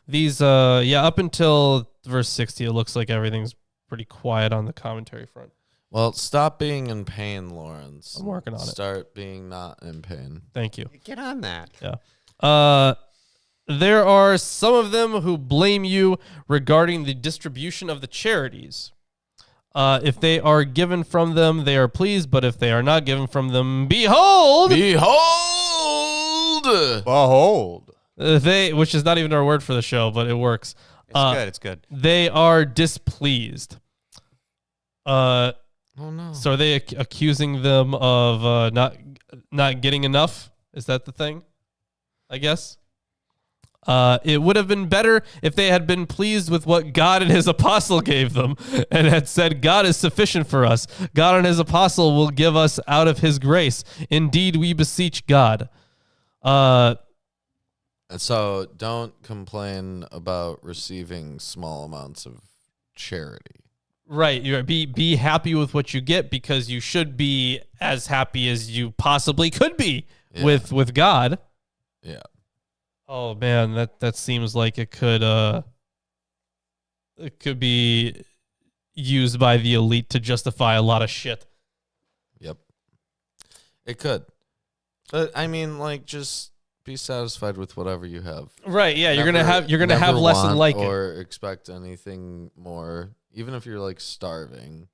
These up until verse 60, it looks like everything's pretty quiet on the commentary front. Well, stop being in pain, Lawrence. I'm working on it. Start being not in pain. Thank you. Get on that. Yeah. There are some of them who blame you regarding the distribution of the charities. If they are given from them, they are pleased, but if they are not given from them, behold! Behold. Which is not even our word for the show, but it works. It's good. They are displeased. Oh no. So are they accusing them of not getting enough? Is that the thing? I guess. It would have been better if they had been pleased with what God and his apostle gave them and had said, God is sufficient for us. God and his apostle will give us out of his grace. Indeed, we beseech God. So don't complain about receiving small amounts of charity. Right. Be happy with what you get because you should be as happy as you possibly could be with God. Yeah. Oh man, that seems like it could be used by the elite to justify a lot of shit. Yep. It could. But I mean, like, just be satisfied with whatever you have. Right, yeah, you're gonna have less than like or expect anything more, even if you're like starving.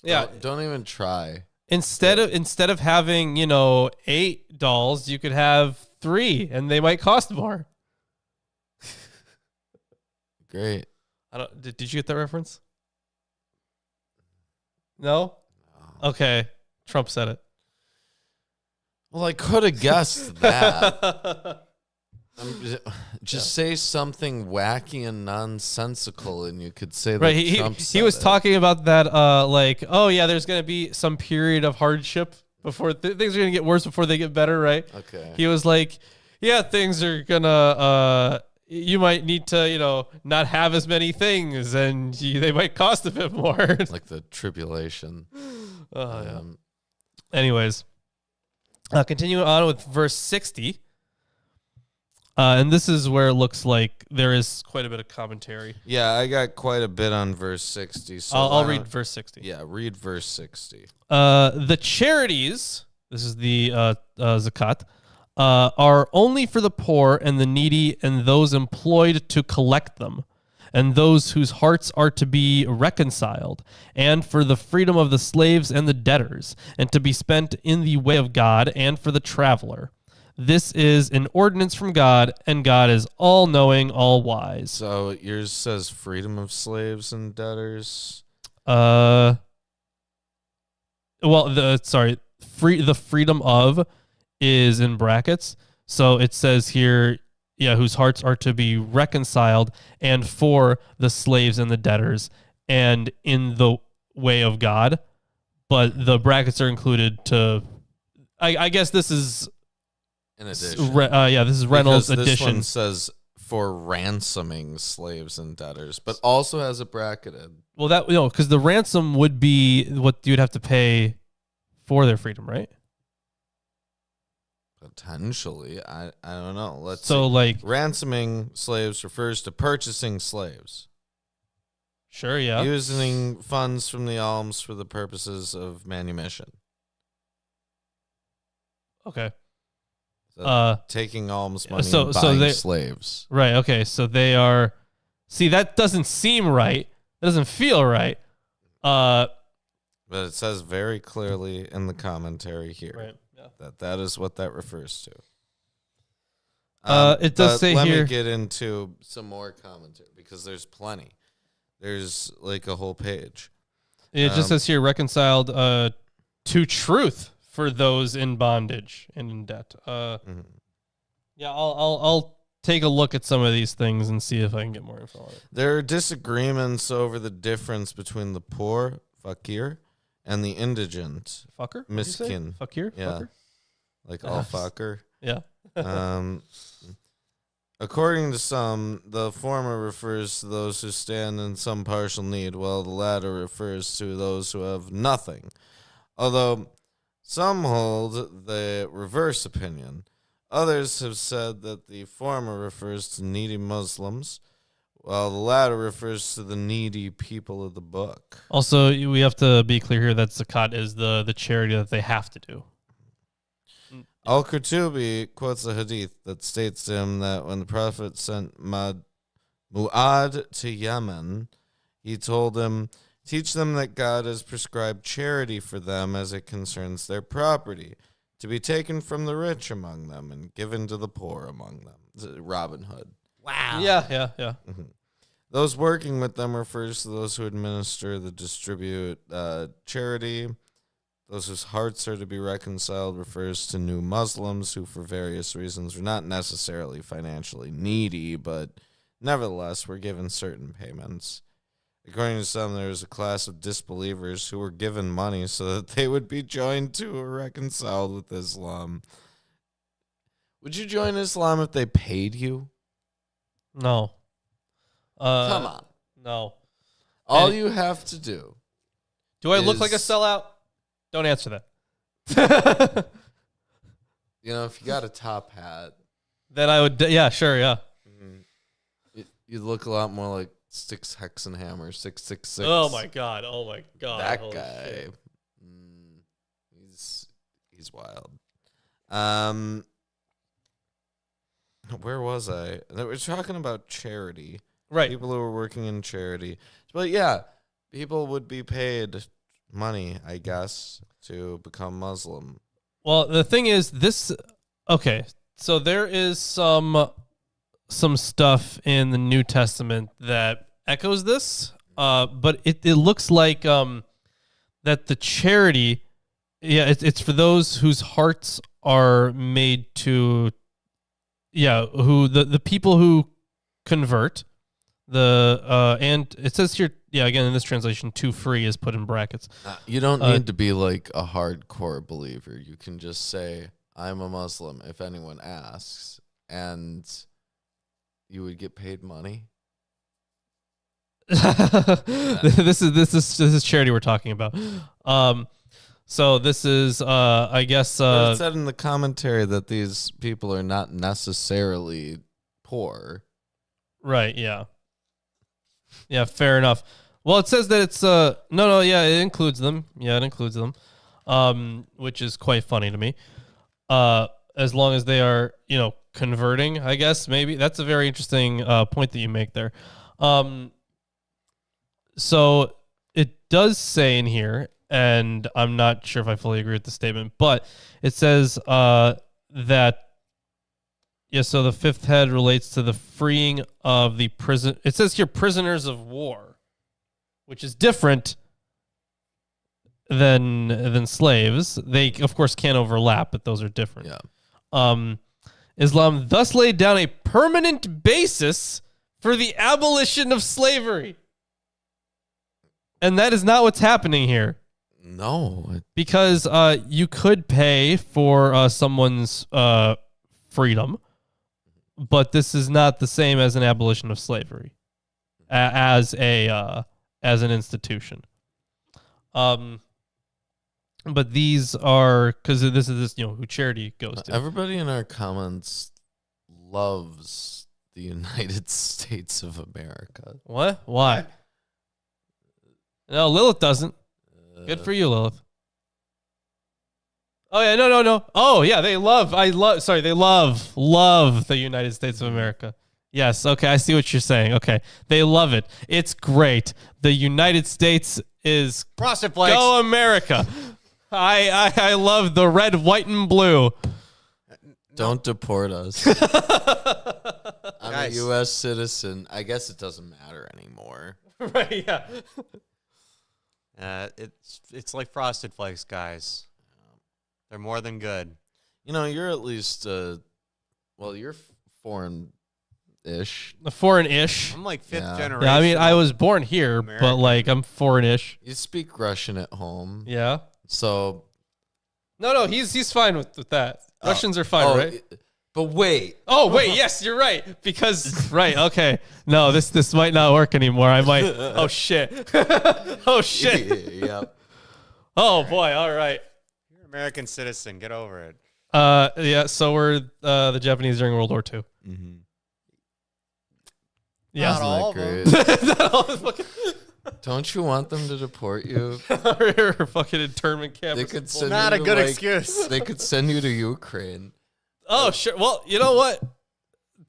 Yeah. Don't even try. Instead of having, 8 dolls, you could have 3 and they might cost more. Great. Did you get that reference? No? Okay. Trump said it. Well, I could have guessed that. Just say something wacky and nonsensical, and you could say that right. Trump He was talking about that, there's going to be some period of hardship before things are going to get worse before they get better, right? Okay. He was like, yeah, things are going to, you might need to, not have as many things, and they might cost a bit more. Like the tribulation. Yeah. Anyways, continuing on with verse 60. And this is where it looks like there is quite a bit of commentary. Yeah, I got quite a bit on verse 60. So I'll read verse 60. Yeah, read verse 60. The charities, this is the zakat, are only for the poor and the needy and those employed to collect them, and those whose hearts are to be reconciled, and for the freedom of the slaves and the debtors, and to be spent in the way of God, and for the traveler. This is an ordinance from God, and God is all-knowing, all-wise. So yours says freedom of slaves and debtors. The freedom of is in brackets. So it says here, whose hearts are to be reconciled, and for the slaves and the debtors, and in the way of God. But the brackets are included to, I guess this is, in addition. this is Reynolds' because edition. This one says for ransoming slaves and debtors, but also has it bracketed. Well, because the ransom would be what you'd have to pay for their freedom, right? Potentially. I don't know. Let's see. Like, ransoming slaves refers to purchasing slaves. Sure, yeah. Using funds from the alms for the purposes of manumission. Okay. So taking alms money and so buying slaves. Right, okay. So they are... See, that doesn't seem right. That doesn't feel right. But it says very clearly in the commentary here. Right. Yeah. That is what that refers to. It does say let here... Let me get into some more commentary because there's plenty. There's like a whole page. It just says here reconciled to truth for those in bondage and in debt. Yeah, I'll take a look at some of these things and see if I can get more info on it. There are disagreements over the difference between the poor, fakir, and the indigent, Fucker? miskin. Fakir? Yeah. Fucker? Like all fakir. Yeah. According to some, the former refers to those who stand in some partial need, while the latter refers to those who have nothing. Although some hold the reverse opinion. Others have said that the former refers to needy Muslims, while the latter refers to the needy people of the book. Also, we have to be clear here that zakat is the charity that they have to do. Al-Qurtubi quotes a hadith that states to him that when the Prophet sent Mu'ad to Yemen, he told him, teach them that God has prescribed charity for them as it concerns their property, to be taken from the rich among them and given to the poor among them. Robin Hood. Wow. Yeah. Mm-hmm. Those working with them refers to those who administer the distribute charity. Those whose hearts are to be reconciled refers to new Muslims who, for various reasons, were not necessarily financially needy, but nevertheless were given certain payments. According to some, there was a class of disbelievers who were given money so that they would be joined to or reconciled with Islam. Would you join Islam if they paid you? No. Come on. No. All you have to do. Do I look like a sellout? Don't answer that. If you got a top hat, then I would. Yeah, sure. Yeah. You look a lot more like Sticks Hexenhammer 666. Oh my god. That Holy guy. shit. He's wild. Where was I? We're talking about charity. Right. People who are working in charity. But yeah, people would be paid money, I guess, to become Muslim. Well, the thing is, this. Okay, so there is some stuff in the New Testament that echoes this, but it looks like that the charity, it's for those whose hearts are made to, who the people who convert. And it says here, again in this translation, to free is put in brackets. You don't need to be like a hardcore believer. You can just say, I'm a Muslim if anyone asks, and you would get paid money. This is charity we're talking about. So this is I guess But it said in the commentary that these people are not necessarily poor. Right, yeah. Yeah, fair enough. Well, it says that it's it includes them. Yeah, it includes them. Which is quite funny to me. As long as they are, converting, I guess maybe. That's a very interesting point that you make there. So it does say in here, and I'm not sure if I fully agree with the statement, but it says that so the fifth head relates to the freeing of the prison. It says here prisoners of war, which is different than slaves. They, of course, can't overlap, but those are different. Yeah. Islam thus laid down a permanent basis for the abolition of slavery. And that is not what's happening here. No. Because you could pay for someone's freedom, but this is not the same as an abolition of slavery as an institution. But these are, because this is who charity goes to. Everybody in our comments loves the United States of America. What? Why? No, Lilith doesn't. Good for you, Lilith. Oh yeah, no. Oh yeah, they love the United States of America. Yes, okay, I see what you're saying. Okay, they love it. It's great. The United States is Frosted Flakes. Go America. I love the red, white, and blue. Don't deport us. I'm Guys. a U.S. citizen. I guess it doesn't matter anymore. Right? Yeah. It's like Frosted Flakes, guys. They're more than good. You know, you're at least you're foreign-ish. Foreign-ish. I'm like fifth Yeah. generation. Yeah, I mean, I was born here, American. but like I'm foreign-ish. You speak Russian at home. Yeah. So No, he's fine with that. Russians are fine, right? But wait. Oh wait, yes, you're right. Because okay. No, this might not work anymore. I might. Oh shit. Oh shit. Yep. Oh boy. All right. You're an American citizen. Get over it. Yeah. So were the Japanese during World War II. Mm-hmm. Yeah. Not all of them. Not all the fucking Don't you want them to deport you? or fucking internment camp. They or could some send bull- Not you a to, good like- excuse. They could send you to Ukraine. Oh sure. Well, you know what?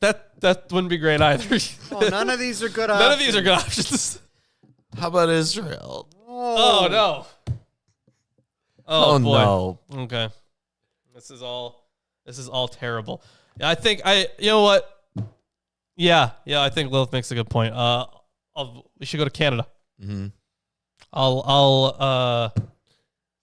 That wouldn't be great either. Oh, none of these are good None of these are good options. How about Israel? Oh no. Oh, boy. no. Okay. This is all terrible. Yeah, I think you know what? Yeah, I think Lilith makes a good point. We should go to Canada. Mm-hmm. I'll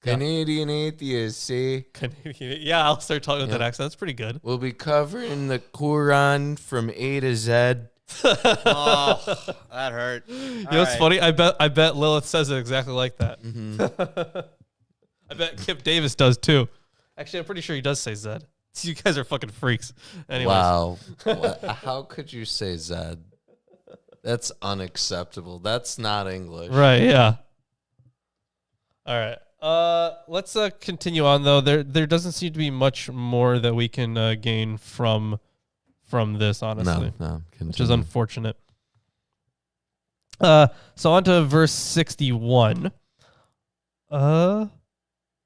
Canadian atheists, see? Canadian. Yeah, I'll start talking with that accent. That's pretty good. We'll be covering the Quran from A to Z. Oh, that hurt. You know what's funny? I bet Lilith says it exactly like that. Mm-hmm. I bet Kip Davis does too. Actually, I'm pretty sure he does say Zed. You guys are fucking freaks. Anyways. Wow. How could you say Z? That's unacceptable. That's not English. Right, yeah. All right. Let's continue on though. There doesn't seem to be much more that we can gain from this, honestly. No. Which is unfortunate. So on to verse 61.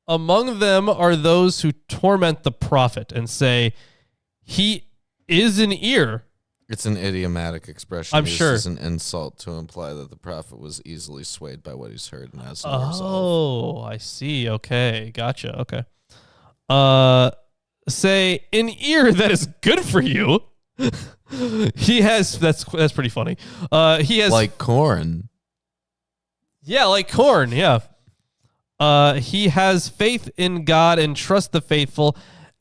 Among them are those who torment the prophet and say, he is an ear. It's an idiomatic expression. I'm used sure. as an insult to imply that the prophet was easily swayed by what he's heard and has no resolve. Oh, I see. Okay. Gotcha. Okay. Say an ear that is good for you. He has, that's pretty funny. He has Like corn. Yeah, like corn. Yeah. He has faith in God and trust the faithful,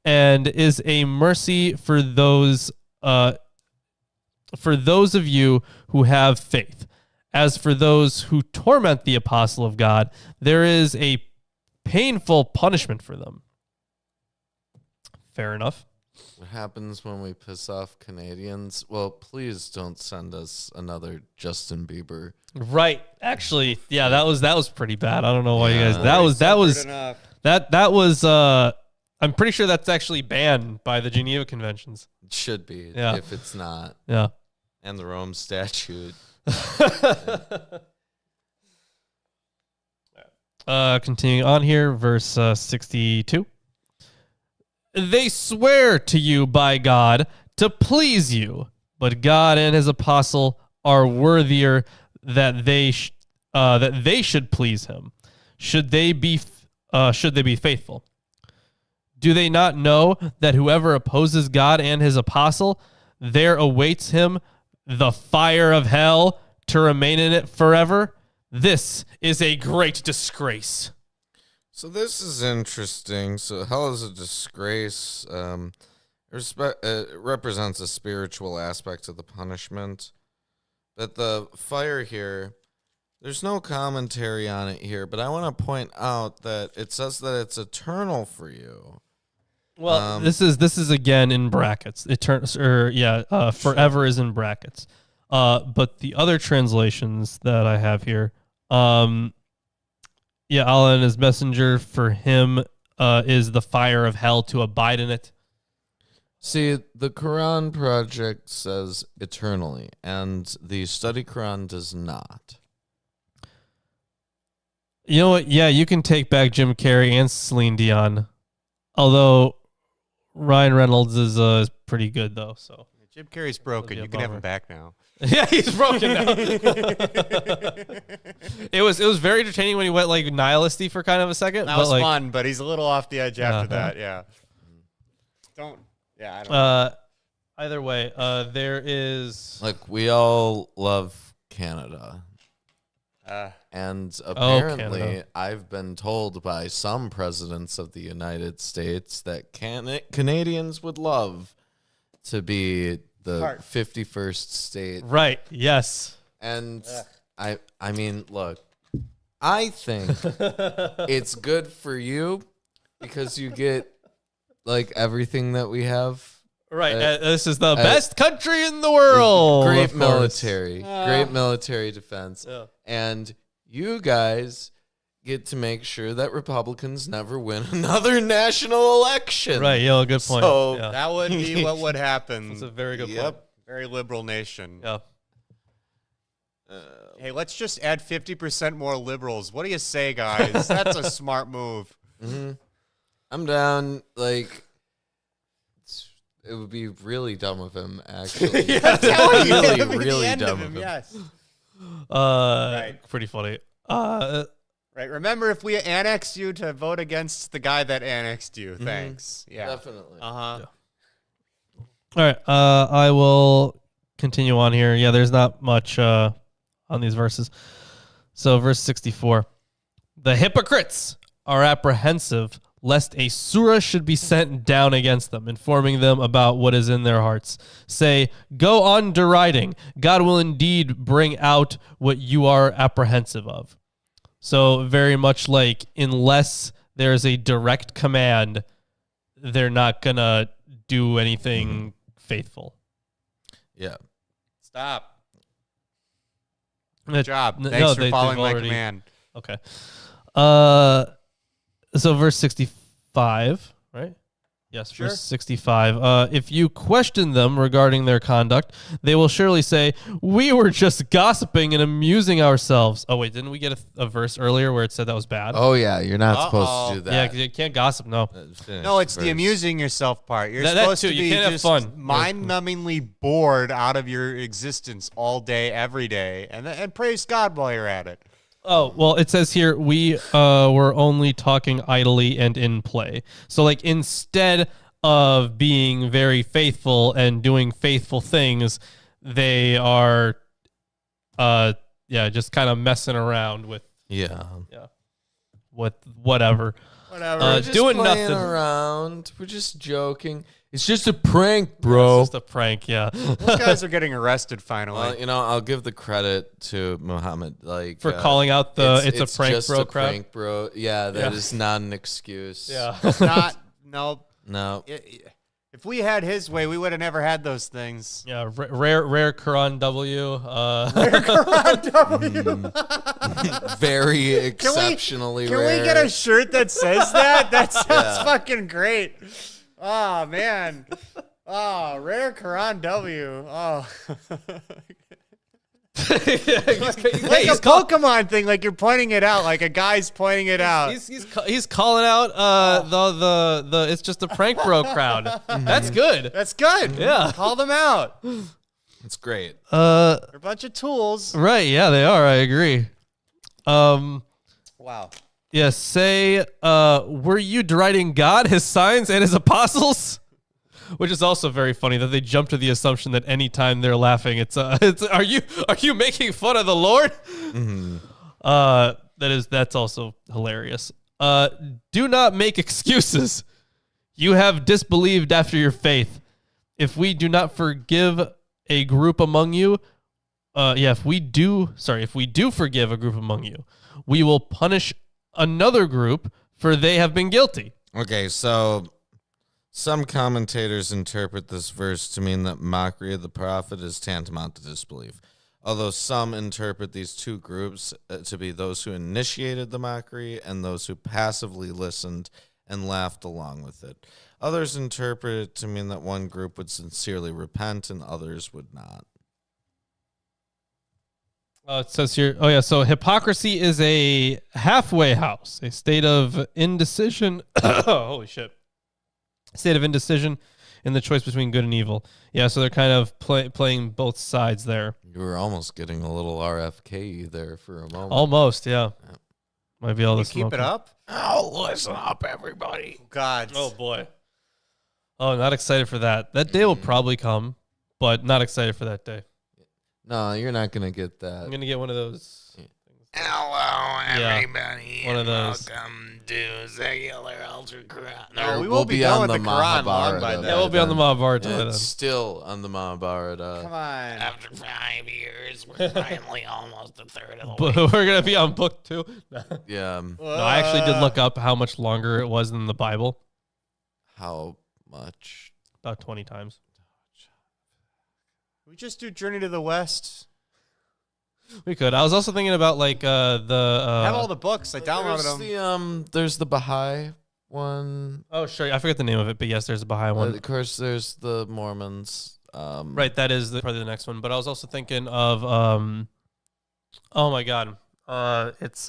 and is a mercy for those of you who have faith. As for those who torment the apostle of God, there is a painful punishment for them. Fair enough. What happens when we piss off Canadians? Well, please don't send us another Justin Bieber. Right. Actually, yeah, that was pretty bad. I don't know why you guys. enough. That was I'm pretty sure that's actually banned by the Geneva Conventions. It should be, Yeah. if it's not. Yeah. And the Rome Statute. Continuing on here, verse 62. They swear to you by God to please you, but God and his apostle are worthier that they should please him. Should they be faithful? Do they not know that whoever opposes God and his apostle, there awaits him the fire of hell to remain in it forever? This is a great disgrace. So this is interesting. So hell is a disgrace. It represents a spiritual aspect of the punishment. But the fire here, there's no commentary on it here, but I want to point out that it says that it's eternal for you. Well, this is again in brackets. Forever is in brackets. But the other translations that I have here, Allah and his messenger, for him is the fire of hell to abide in it. See, the Quran Project says eternally, and the Study Quran does not. You know what? Yeah, you can take back Jim Carrey and Celine Dion. Although Ryan Reynolds is pretty good though. So Jim Carrey's broken. You can have him back now. Yeah, he's broken now. It was very entertaining when he went like nihilisty for kind of a second. That was fun, but he's a little off the edge after that. Yeah. I don't know. Either way, there is Like, we all love Canada. And apparently, Canada. I've been told by some presidents of the United States that Canadians would love to be the Part. 51st state. Right. Yes. And I mean, look, I think it's good for you because you get like everything that we have. Right. This is the best country in the world. Great of course. great military defense. Yeah. And you guys get to make sure that Republicans never win another national election. Right. Yeah. Good point. So- yeah. That would be what would happen. That's a very good point. Yep. Very liberal nation. Yeah. Hey, let's just add 50% more liberals. What do you say, guys? That's a smart move. Mm-hmm. I'm down. Like, it would be really dumb of him, actually. really dumb of him. Yes. Pretty funny. Right. Remember, if we annexed you, to vote against the guy that annexed you. Thanks. Yeah. Definitely. Uh-huh. All right. I will continue on here. Yeah, there's not much on these verses. So, verse 64. The hypocrites are apprehensive lest a surah should be sent down against them, informing them about what is in their hearts. Say, go on deriding. God will indeed bring out what you are apprehensive of. So, very much like, unless there's a direct command, they're not going to do anything faithful. Yeah. Stop. Good job. Thanks for they've following my already- command. Okay. So verse 65, right? Yes, Sure. verse 65. If you question them regarding their conduct, they will surely say, we were just gossiping and amusing ourselves. Oh, wait, didn't we get a verse earlier where it said that was bad? Oh, yeah. You're not supposed to do yeah, that. 'cause you can't gossip, no. No, it's the amusing yourself part. You're That supposed too. to You be can't have just fun. mind-numbingly bored out of your existence all day, every day, and praise God while you're at it. Oh, well, it says here, we were only talking idly and in play. So, like, instead of being very faithful and doing faithful things, they are, just kind of messing around with whatever. Whatever. We're just doing playing nothing. around. We're just joking. It's just a prank, bro. It's just a prank, yeah. Those guys are getting arrested finally. Well, I'll give the credit to Muhammad, like For calling out the it's a prank just bro a crowd. prank bro. Yeah, that is not an excuse. Yeah. It's not. No. No. If we had his way, we would have never had those things. Yeah, rare Quran W. Very exceptionally Can rare. we get a shirt that says that? That sounds fucking great. Oh, man. Oh, rare Quran W. Oh. Like a Pokemon thing, like you're pointing it out, like a guy's pointing it out. He's calling out the it's just a prank bro crowd. That's good. That's good. Yeah. Call them out. It's great. They're a bunch of tools. Right, yeah, they are. I agree. Wow. Yeah, say, were you deriding God, his signs, and his apostles? Which is also very funny that they jump to the assumption that anytime they're laughing, it's are you making fun of the Lord? That's also hilarious. Do not make excuses. You have disbelieved after your faith. If we do not forgive a group among you, if we do forgive a group among you, we will punish another group, for they have been guilty. Okay, so some commentators interpret this verse to mean that mockery of the prophet is tantamount to disbelief, although some interpret these two groups to be those who initiated the mockery and those who passively listened and laughed along with it. Others interpret it to mean that one group would sincerely repent and others would not. It says here, so hypocrisy is a halfway house, a state of indecision. Holy shit. State of indecision in the choice between good and evil. Yeah, so they're kind of playing both sides there. You were almost getting a little RFK there for a moment. Almost, yeah. Might be all You this. keep it up? Oh, listen up, everybody. God. Oh, boy. Oh, not excited for that. That day will probably come, but not excited for that day. No, you're not going to get that. I'm going to get one of those things. Hello, Yeah, everybody. one of those. Welcome to Secular Ultra Quran. No, we We'll won't be done with the Quran long by Mahabharata. then. Yeah, we'll be on the Mahabharata by then. It's still on the Mahabharata. Come on. After 5 years, we're finally almost a third of the But way. we're gonna be on book 2. No, Yeah. I actually did look up how much longer it was than the Bible. How much? About 20 times. We just do Journey to the West. We could. I was also thinking about like I have all the books. I downloaded them. There's the Baha'i one. Oh, sure. I forget the name of it, but yes, there's a Baha'i one. Of course, there's the Mormons. Right, that is probably the next one. But I was also thinking of oh my god, it's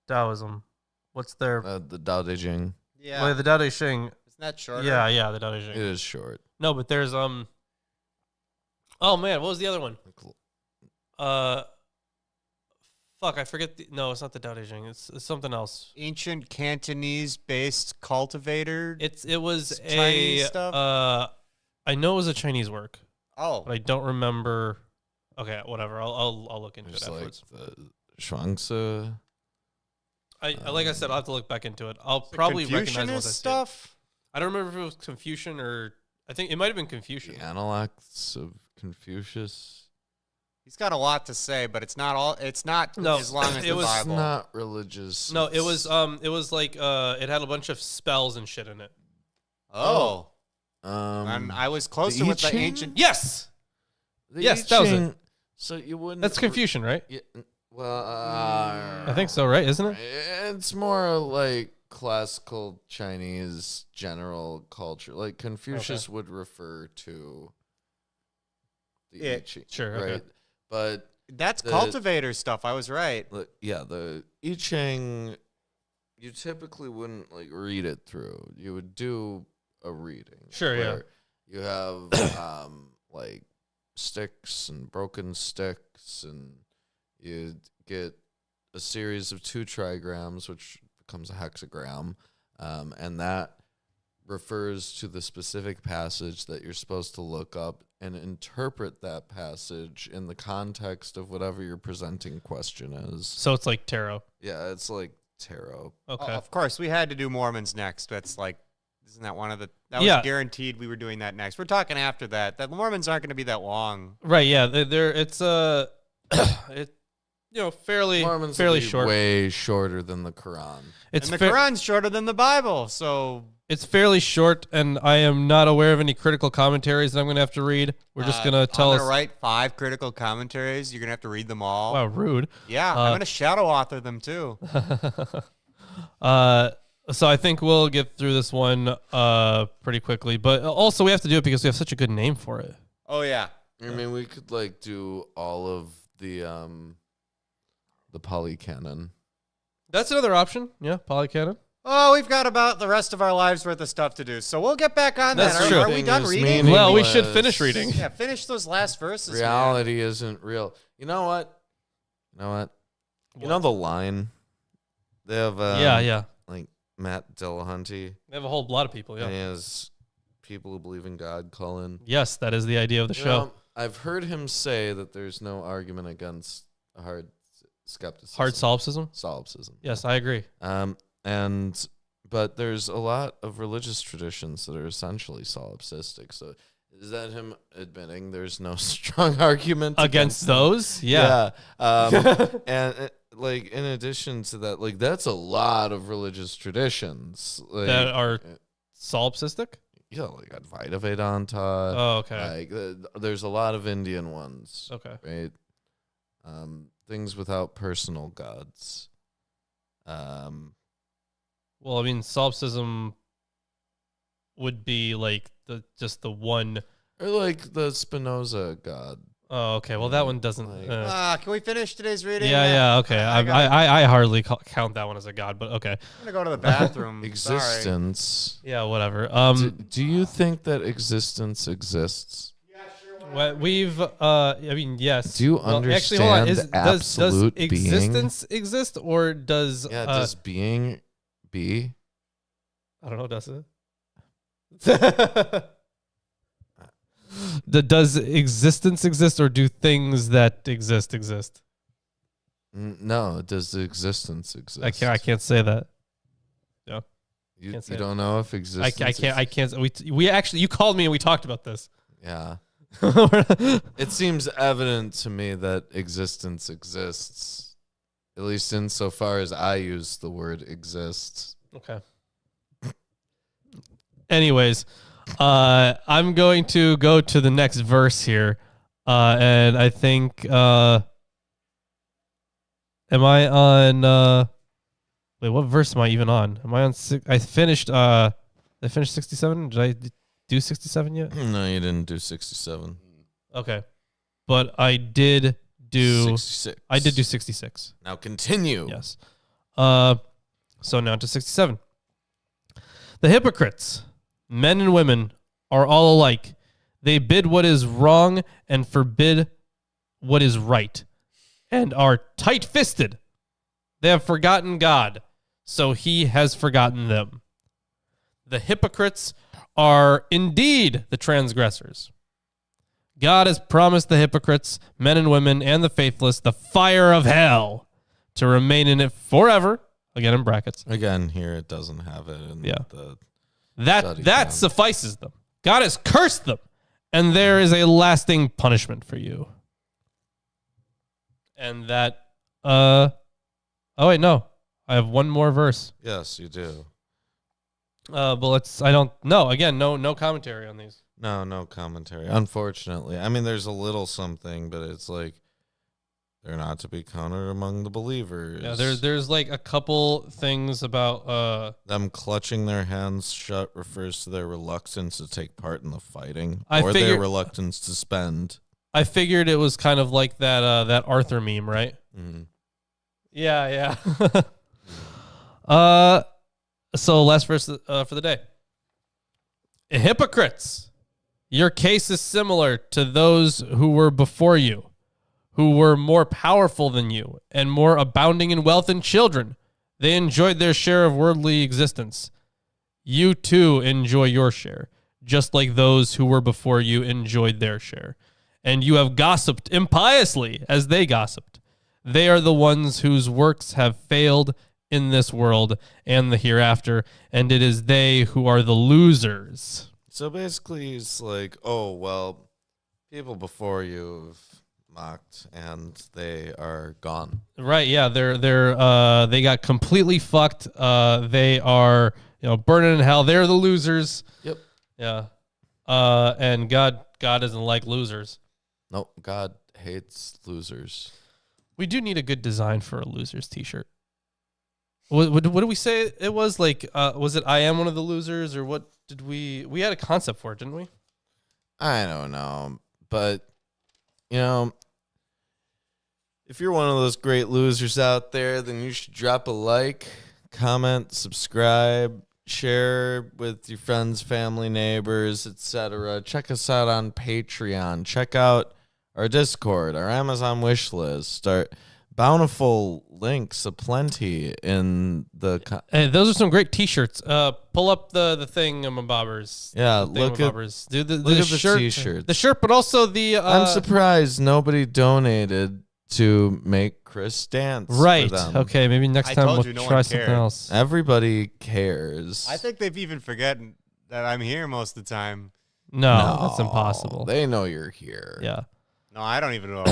Taoism. What's their The Tao Te Ching. Yeah. well, the Tao Te Ching? Isn't that shorter? Yeah, the Tao Te It Ching. is short. No, but there's oh man, what was the other one? Fuck, I forget. No, it's not the Tao Te Ching. It's something else. Ancient Cantonese-based cultivator. It was Chinese a stuff? I know it was a Chinese work, Oh, but I don't remember. Okay, whatever. I'll look into it There's like afterwards. the Shuangzi. I like I said, I'll have to look back into it. I'll the probably recognize once I Confucianist see it. stuff. I don't remember if it was Confucian or I think it might have been Confucian. The Analects of Confucius. He's got a lot to say, but it's not all. It's not No, as long as it the was It's Bible. not religious. No, it was like it had a bunch of spells and shit in it. Oh, Um, and I was closer with the I Ching? ancient. Yes, the yes, that was it. Ching, So you wouldn't. that's Confucian, right? Yeah, well, I think so, right? Isn't it? It's more like classical Chinese general culture. Like Confucius would refer to the Yeah, I Ching, sure, right? okay. But That's The- cultivator stuff. I was right. yeah, the I Ching, you typically wouldn't like read it through. You would do a reading. Sure, yeah. where you have like sticks and broken sticks, and you get a series of 2 trigrams, which becomes a hexagram, and that refers to the specific passage that you're supposed to look up and interpret that passage in the context of whatever your presenting question is. So it's like tarot. Yeah, it's like tarot. Okay. Of course, we had to do Mormons next. That's like, isn't that one of the? That Yeah. was guaranteed. We were doing that next. We're talking after that. The Mormons aren't going to be that long. Right. Yeah. They're it's it fairly Mormons fairly will be short. way shorter than the Quran. It's And the fair- Quran's shorter than the Bible, so It's fairly short, and I am not aware of any critical commentaries that I'm going to have to read. We're just going to tell I'm us. gonna write 5 critical commentaries. You're gonna have to read them all. Wow, rude. Yeah, I'm gonna shadow author them too. So I think we'll get through this one pretty quickly, but also we have to do it because we have such a good name for it. Oh yeah. I mean, we could like do all of the polycanon. That's another option. Yeah, polycanon. Oh, we've got about the rest of our lives worth of stuff to do, so we'll get back on That's that. true. Are we done Thing is reading? meaningless. Well, we should finish reading. Yeah, finish those last verses. man. Reality isn't real. You know what? You know the line? They have Yeah. like Matt Dillahunty. They have a whole lot of people. And he Yeah. has people who believe in God call in. Yes, that is the idea of the You show. know, I've heard him say that there's no argument against a hard skepticism. Hard solipsism. solipsism. Yes, I agree. But there's a lot of religious traditions that are essentially solipsistic. So is that him admitting there's no strong argument Against them? those, yeah. And like in addition to that, like that's a lot of religious traditions like, That are solipsistic. yeah, like Advaita Vedanta. Oh, okay. Like there's a lot of Indian ones, Okay. right? Things without personal gods. Well, I mean, solipsism would be like just the one. Or like the Spinoza god. Oh, okay. Well, that one doesn't. Like- Can we finish today's reading? Yeah. Okay. I hardly count that one as a god, but okay. I'm gonna go to the bathroom. Sorry. Existence. Yeah. Whatever. Do you think that existence exists? We've. I mean, yes. Do you Actually, hold on. understand Does absolute being? existence exist, or does? Yeah, does being be? I don't know. Does it? Does existence exist, or do things that exist? No, does existence exist? I can't say that. Yeah. You, can't say you it. don't know if existence I can't. We actually, you called me and we talked about this. Yeah. It seems evident to me that existence exists, at least insofar as I use the word exists. Okay. Anyways, I'm going to go to the next verse here. And I think, am I on, wait, what verse am I even on? Am I on I finished 67? Did I do 67 yet? No, you didn't do 67. Okay. But I did do 66. I did do 66. Now continue. Yes. So now to 67. The hypocrites, men and women, are all alike. They bid what is wrong and forbid what is right, and are tight-fisted. They have forgotten God, so he has forgotten them. The hypocrites are indeed the transgressors. God has promised the hypocrites, men and women, and the faithless, the fire of hell, to remain in it forever. Again, in brackets. Again, here it doesn't have it in the That down. suffices them. God has cursed them, and there is a lasting punishment for you. And that, oh wait, no, I have one more verse. Yes, you do. But I don't know. Again, no commentary on these. No commentary. Unfortunately. I mean, there's a little something, but it's like they're not to be counted among the believers. Yeah, there's like a couple things about them clutching their hands shut refers to their reluctance to take part in the fighting, I or figured- their reluctance to spend. I figured it was kind of like that Arthur meme, right? Mm-hmm. Yeah. So last verse for the day. Hypocrites, your case is similar to those who were before you, who were more powerful than you and more abounding in wealth and children. They enjoyed their share of worldly existence. You too enjoy your share, just like those who were before you enjoyed their share. And you have gossiped impiously as they gossiped. They are the ones whose works have failed in this world and the hereafter, and it is they who are the losers. So basically, he's like, oh, well, people before you have mocked, and they are gone. Right, yeah, they got completely fucked. They are, burning in hell. They're the losers. Yep. Yeah. And God doesn't like losers. No, God hates losers. We do need a good design for a losers t-shirt. What did we say it was? Like, was it I am one of the losers, or what did we had a concept for it, didn't we? I don't know, but, if you're one of those great losers out there, then you should drop a like, comment, subscribe, share with your friends, family, neighbors, etc. Check us out on Patreon. Check out our Discord, our Amazon wish list, our bountiful links aplenty in the... Hey, those are some great t-shirts. Pull up the thingamabobbers. Yeah, the look at the shirt, t-shirts. The shirt, but also the... I'm surprised nobody donated to make Chris dance. Right. For them. Okay, maybe next I time told we'll you, no try one something cared. else. Everybody cares. I think they've even forgotten that I'm here most of the time. No, that's impossible. They know you're here. Yeah. No, I don't even know.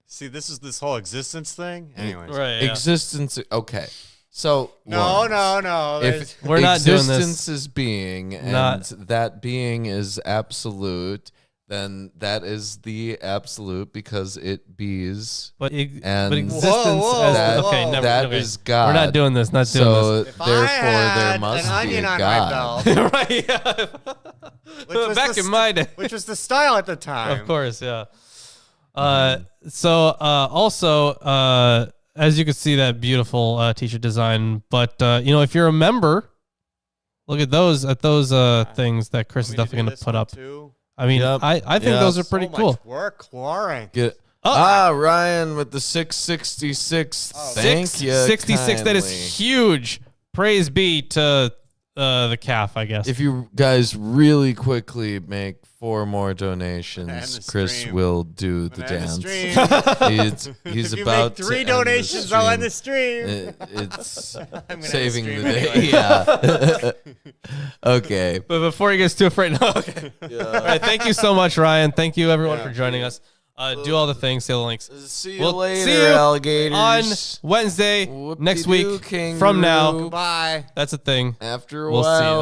See, this whole existence thing. Anyways, Right. Yeah. Existence. Okay. So No. If We're not doing this. existence is being, and Not- that being is absolute, then that is the absolute because it bees. But And existence Whoa, as that, okay, never. that okay. is God. We're not doing this. Not doing So If I therefore, had there must an be onion a on God. my belt, this. Right. Yeah. which was Back in my day. which was the style at the time. Of course, yeah. Also, as you can see, that beautiful t-shirt design. But if you're a member, look at those things that Chris is Want me to definitely do going to this put one up. too? I mean, Yep. I think Yep. those are pretty So cool. much work, Lauren. Get Oh. Ryan with the 666. Oh. Thank you. 66. That kindly. is huge. Praise be to the calf, I guess. If you guys really quickly make 4 more donations, the Chris stream. will do the End dance. the stream. He's If you about make 3 to donations, end I'll the end the stream. It's I'm gonna end saving the stream day. anyway. Yeah. Okay. But before he gets too afraid, no. Okay. All right. Thank you so much, Ryan. Thank you, everyone, for joining us. Do all the things. Say the links. See you We'll later, see you alligators. On Wednesday next Whoopie-doo, week from now. kangaroo. Bye. That's a thing. After a We'll see while. you.